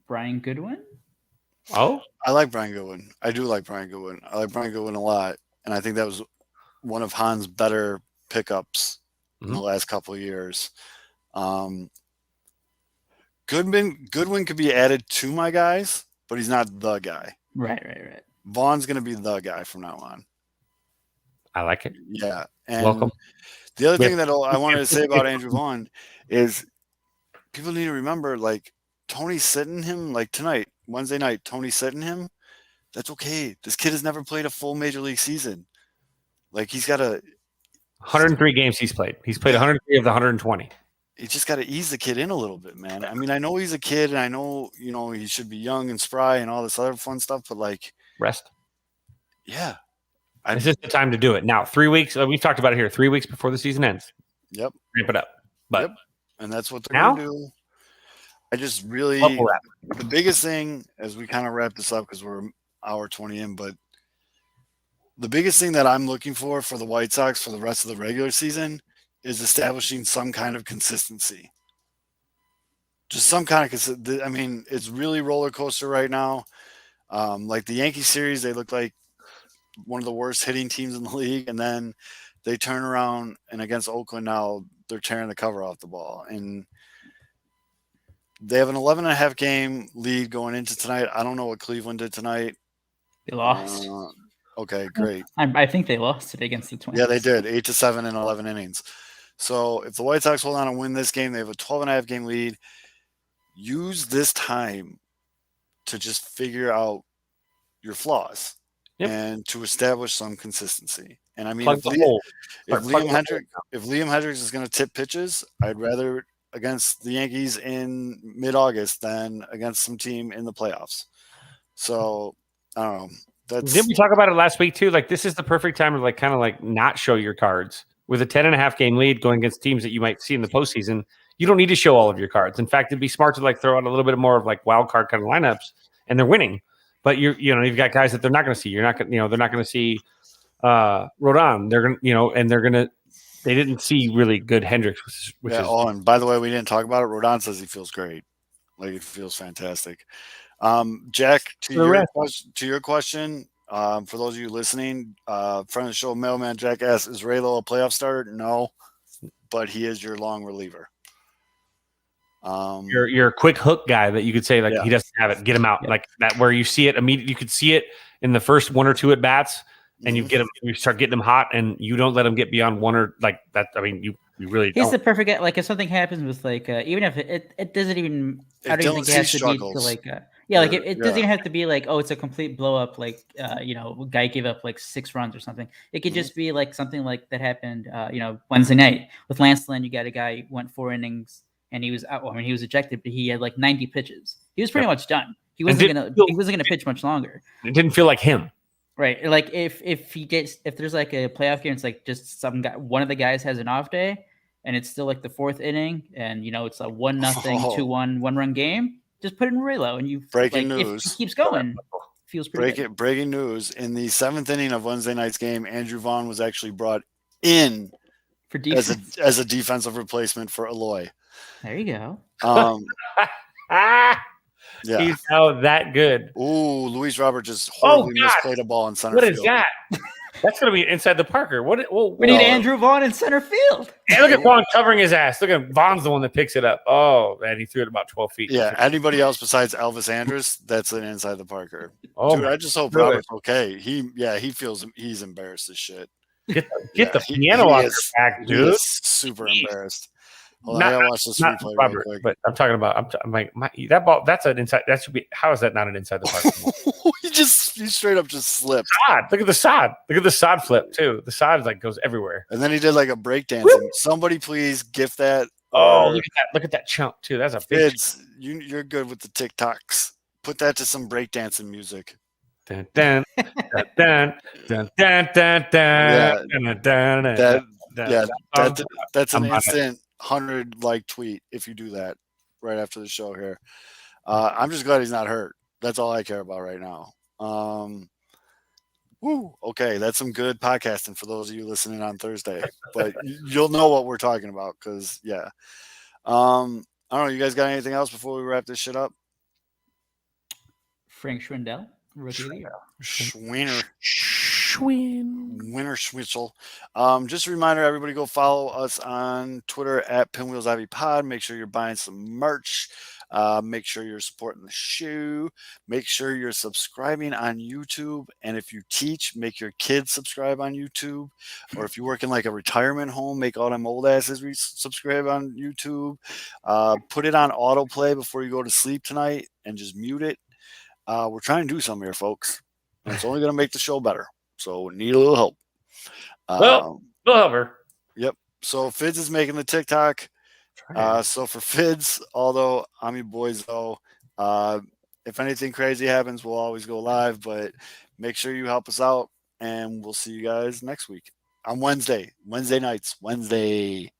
Brian Goodwin. Oh, I like Brian Goodwin. I do like Brian Goodwin. I like Brian Goodwin a lot, and I think that was one of Han's better pickups in the last couple of years. Goodwin could be added to my guys, but he's not the guy. Right. Vaughn's going to be the guy from now on. I like it. Yeah. And welcome. The other thing that I wanted to say about Andrew Vaughn is people need to remember, like, Tony's sitting him, like tonight, Wednesday night, Tony's sitting him. That's okay. This kid has never played a full major league season. Like, he's got 103 games he's played. He's played 103 of the 120. You just got to ease the kid in a little bit, man. I mean, I know he's a kid, and I know, he should be young and spry and all this other fun stuff, but like, rest. Yeah. This is the time to do it. Now, 3 weeks, we've talked about it here, 3 weeks before the season ends. Yep. Ramp it up. But and that's what they're going to do. I just really, the biggest thing as we kind of wrap this up, because we're hour 20 in, but the biggest thing that I'm looking for the White Sox for the rest of the regular season is establishing some kind of consistency. Just some kind of I mean, it's really roller coaster right now. Like the Yankee series, they look like one of the worst hitting teams in the league, and then they turn around and against Oakland now they're tearing the cover off the ball, and they have an 11.5 game lead going into tonight. I don't know what Cleveland did tonight. They lost. Okay, great. I think they lost it against the Twins. Yeah, they did. 8-7 in 11 innings. So if the White Sox hold on and win this game, they have a 12.5 game lead. Use this time to just figure out your flaws and to establish some consistency. And I mean, if Liam Hendricks is going to tip pitches, I'd rather against the Yankees in mid-August than against some team in the playoffs. So I don't know. Didn't we talk about it last week too? Like, this is the perfect time to kind of not show your cards with a 10.5 game lead going against teams that you might see in the postseason. You don't need to show all of your cards. In fact, it'd be smart to throw out a little bit more of wild card kind of lineups, and they're winning. But you've got guys that they're not going to see. You're not going, they're not going to see Rodon. They're going to, and they're going to. They didn't see really good Hendricks, which is. Oh, and by the way, we didn't talk about it. Rodon says he feels great. Like, he feels fantastic. Jack, to your question, for those of you listening, friend of the show, Mailman Jack asks, is Raylo a playoff starter? No, but he is your long reliever. You're a quick hook guy that you could say like Yeah. he doesn't have it, get him out Yeah. like that where you see it immediately. You could see it in the first 1 or 2 at bats, and you get him. You start getting him hot, and you don't let him get beyond 1 or like that. I mean, you really He's don't. the perfect guy. Like if something happens with like even if it doesn't even If I don't even Dylan think it C has to be struggles, to like like or- it doesn't even have to be like oh it's a complete blow up like guy gave up like 6 runs or something. It could just be like something like that happened Wednesday night with Lance Lynn. You got a guy who went 4 innings and he was out. Well, I mean he was ejected, but he had like 90 pitches. He was pretty much done. He wasn't gonna pitch much longer. It didn't feel like him. Right. Like if there's like a playoff game, it's like just some guy, one of the guys has an off day and it's still like the 4th inning and it's a 1-0, 2-1, 1-run game. Just put it in Relo and you Breaking like, news. If he keeps going, feels pretty good. Breaking news. In the 7th inning of Wednesday night's game, Andrew Vaughn was actually brought in For defense. as a defensive replacement for Eloy. There you go. Yeah. He's now that good. Ooh, Luis Robert just horribly misplayed a ball in center What field. is that? That's going to be inside the Parker. We need Andrew Vaughn in center field. Hey, look at Vaughn covering his ass. Look at Vaughn's the one that picks it up. Oh, man, he threw it about 12 feet. Yeah, anybody else besides Elvis Andrus, that's an inside the Parker. Oh, dude, I just hope Robert's okay. He feels he's embarrassed as shit. Get the piano off your back, dude. He is super embarrassed. Hold on, I gotta watch this not replay Robert, real quick. but I'm talking about. I'm like that ball. That's an inside. That should be. How is that not an inside the Parker? he straight up just slipped. Sod. Look at the sod. Look at the sod flip too. The sod like goes everywhere. And then he did like a breakdancing. Somebody please gift that. Oh, look at that! Look at that chunk too. That's a big. Kids, you're good with the TikToks. Put that to some breakdancing music. Dun, dun, dun, dun, dun, dun, dun, That's an I'm on it. instant 100 like tweet if you do that right after the show here. I'm just glad he's not hurt. That's all I care about right now. Okay, that's some good podcasting for those of you listening on Thursday. But you'll know what we're talking about because I don't know. You guys got anything else before we wrap this shit up? Frank Schwindel, rookie of the year. Winner Schwitzel. Just a reminder, everybody go follow us on Twitter at Pinwheels Ivy Pod. Make sure you're buying some merch. Make sure you're supporting the show. Make sure you're subscribing on YouTube. And if you teach, make your kids subscribe on YouTube. Or if you work in like a retirement home, make all them old asses subscribe on YouTube. Put it on autoplay before you go to sleep tonight and just mute it. We're trying to do something here, folks. And it's only going to make the show better. So we need a little help. Well, love her. Yep. So Fids is making the TikTok. So for Fids, although I'm your boys though, if anything crazy happens, we'll always go live. But make sure you help us out, and we'll see you guys next week on Wednesday nights. Wednesday.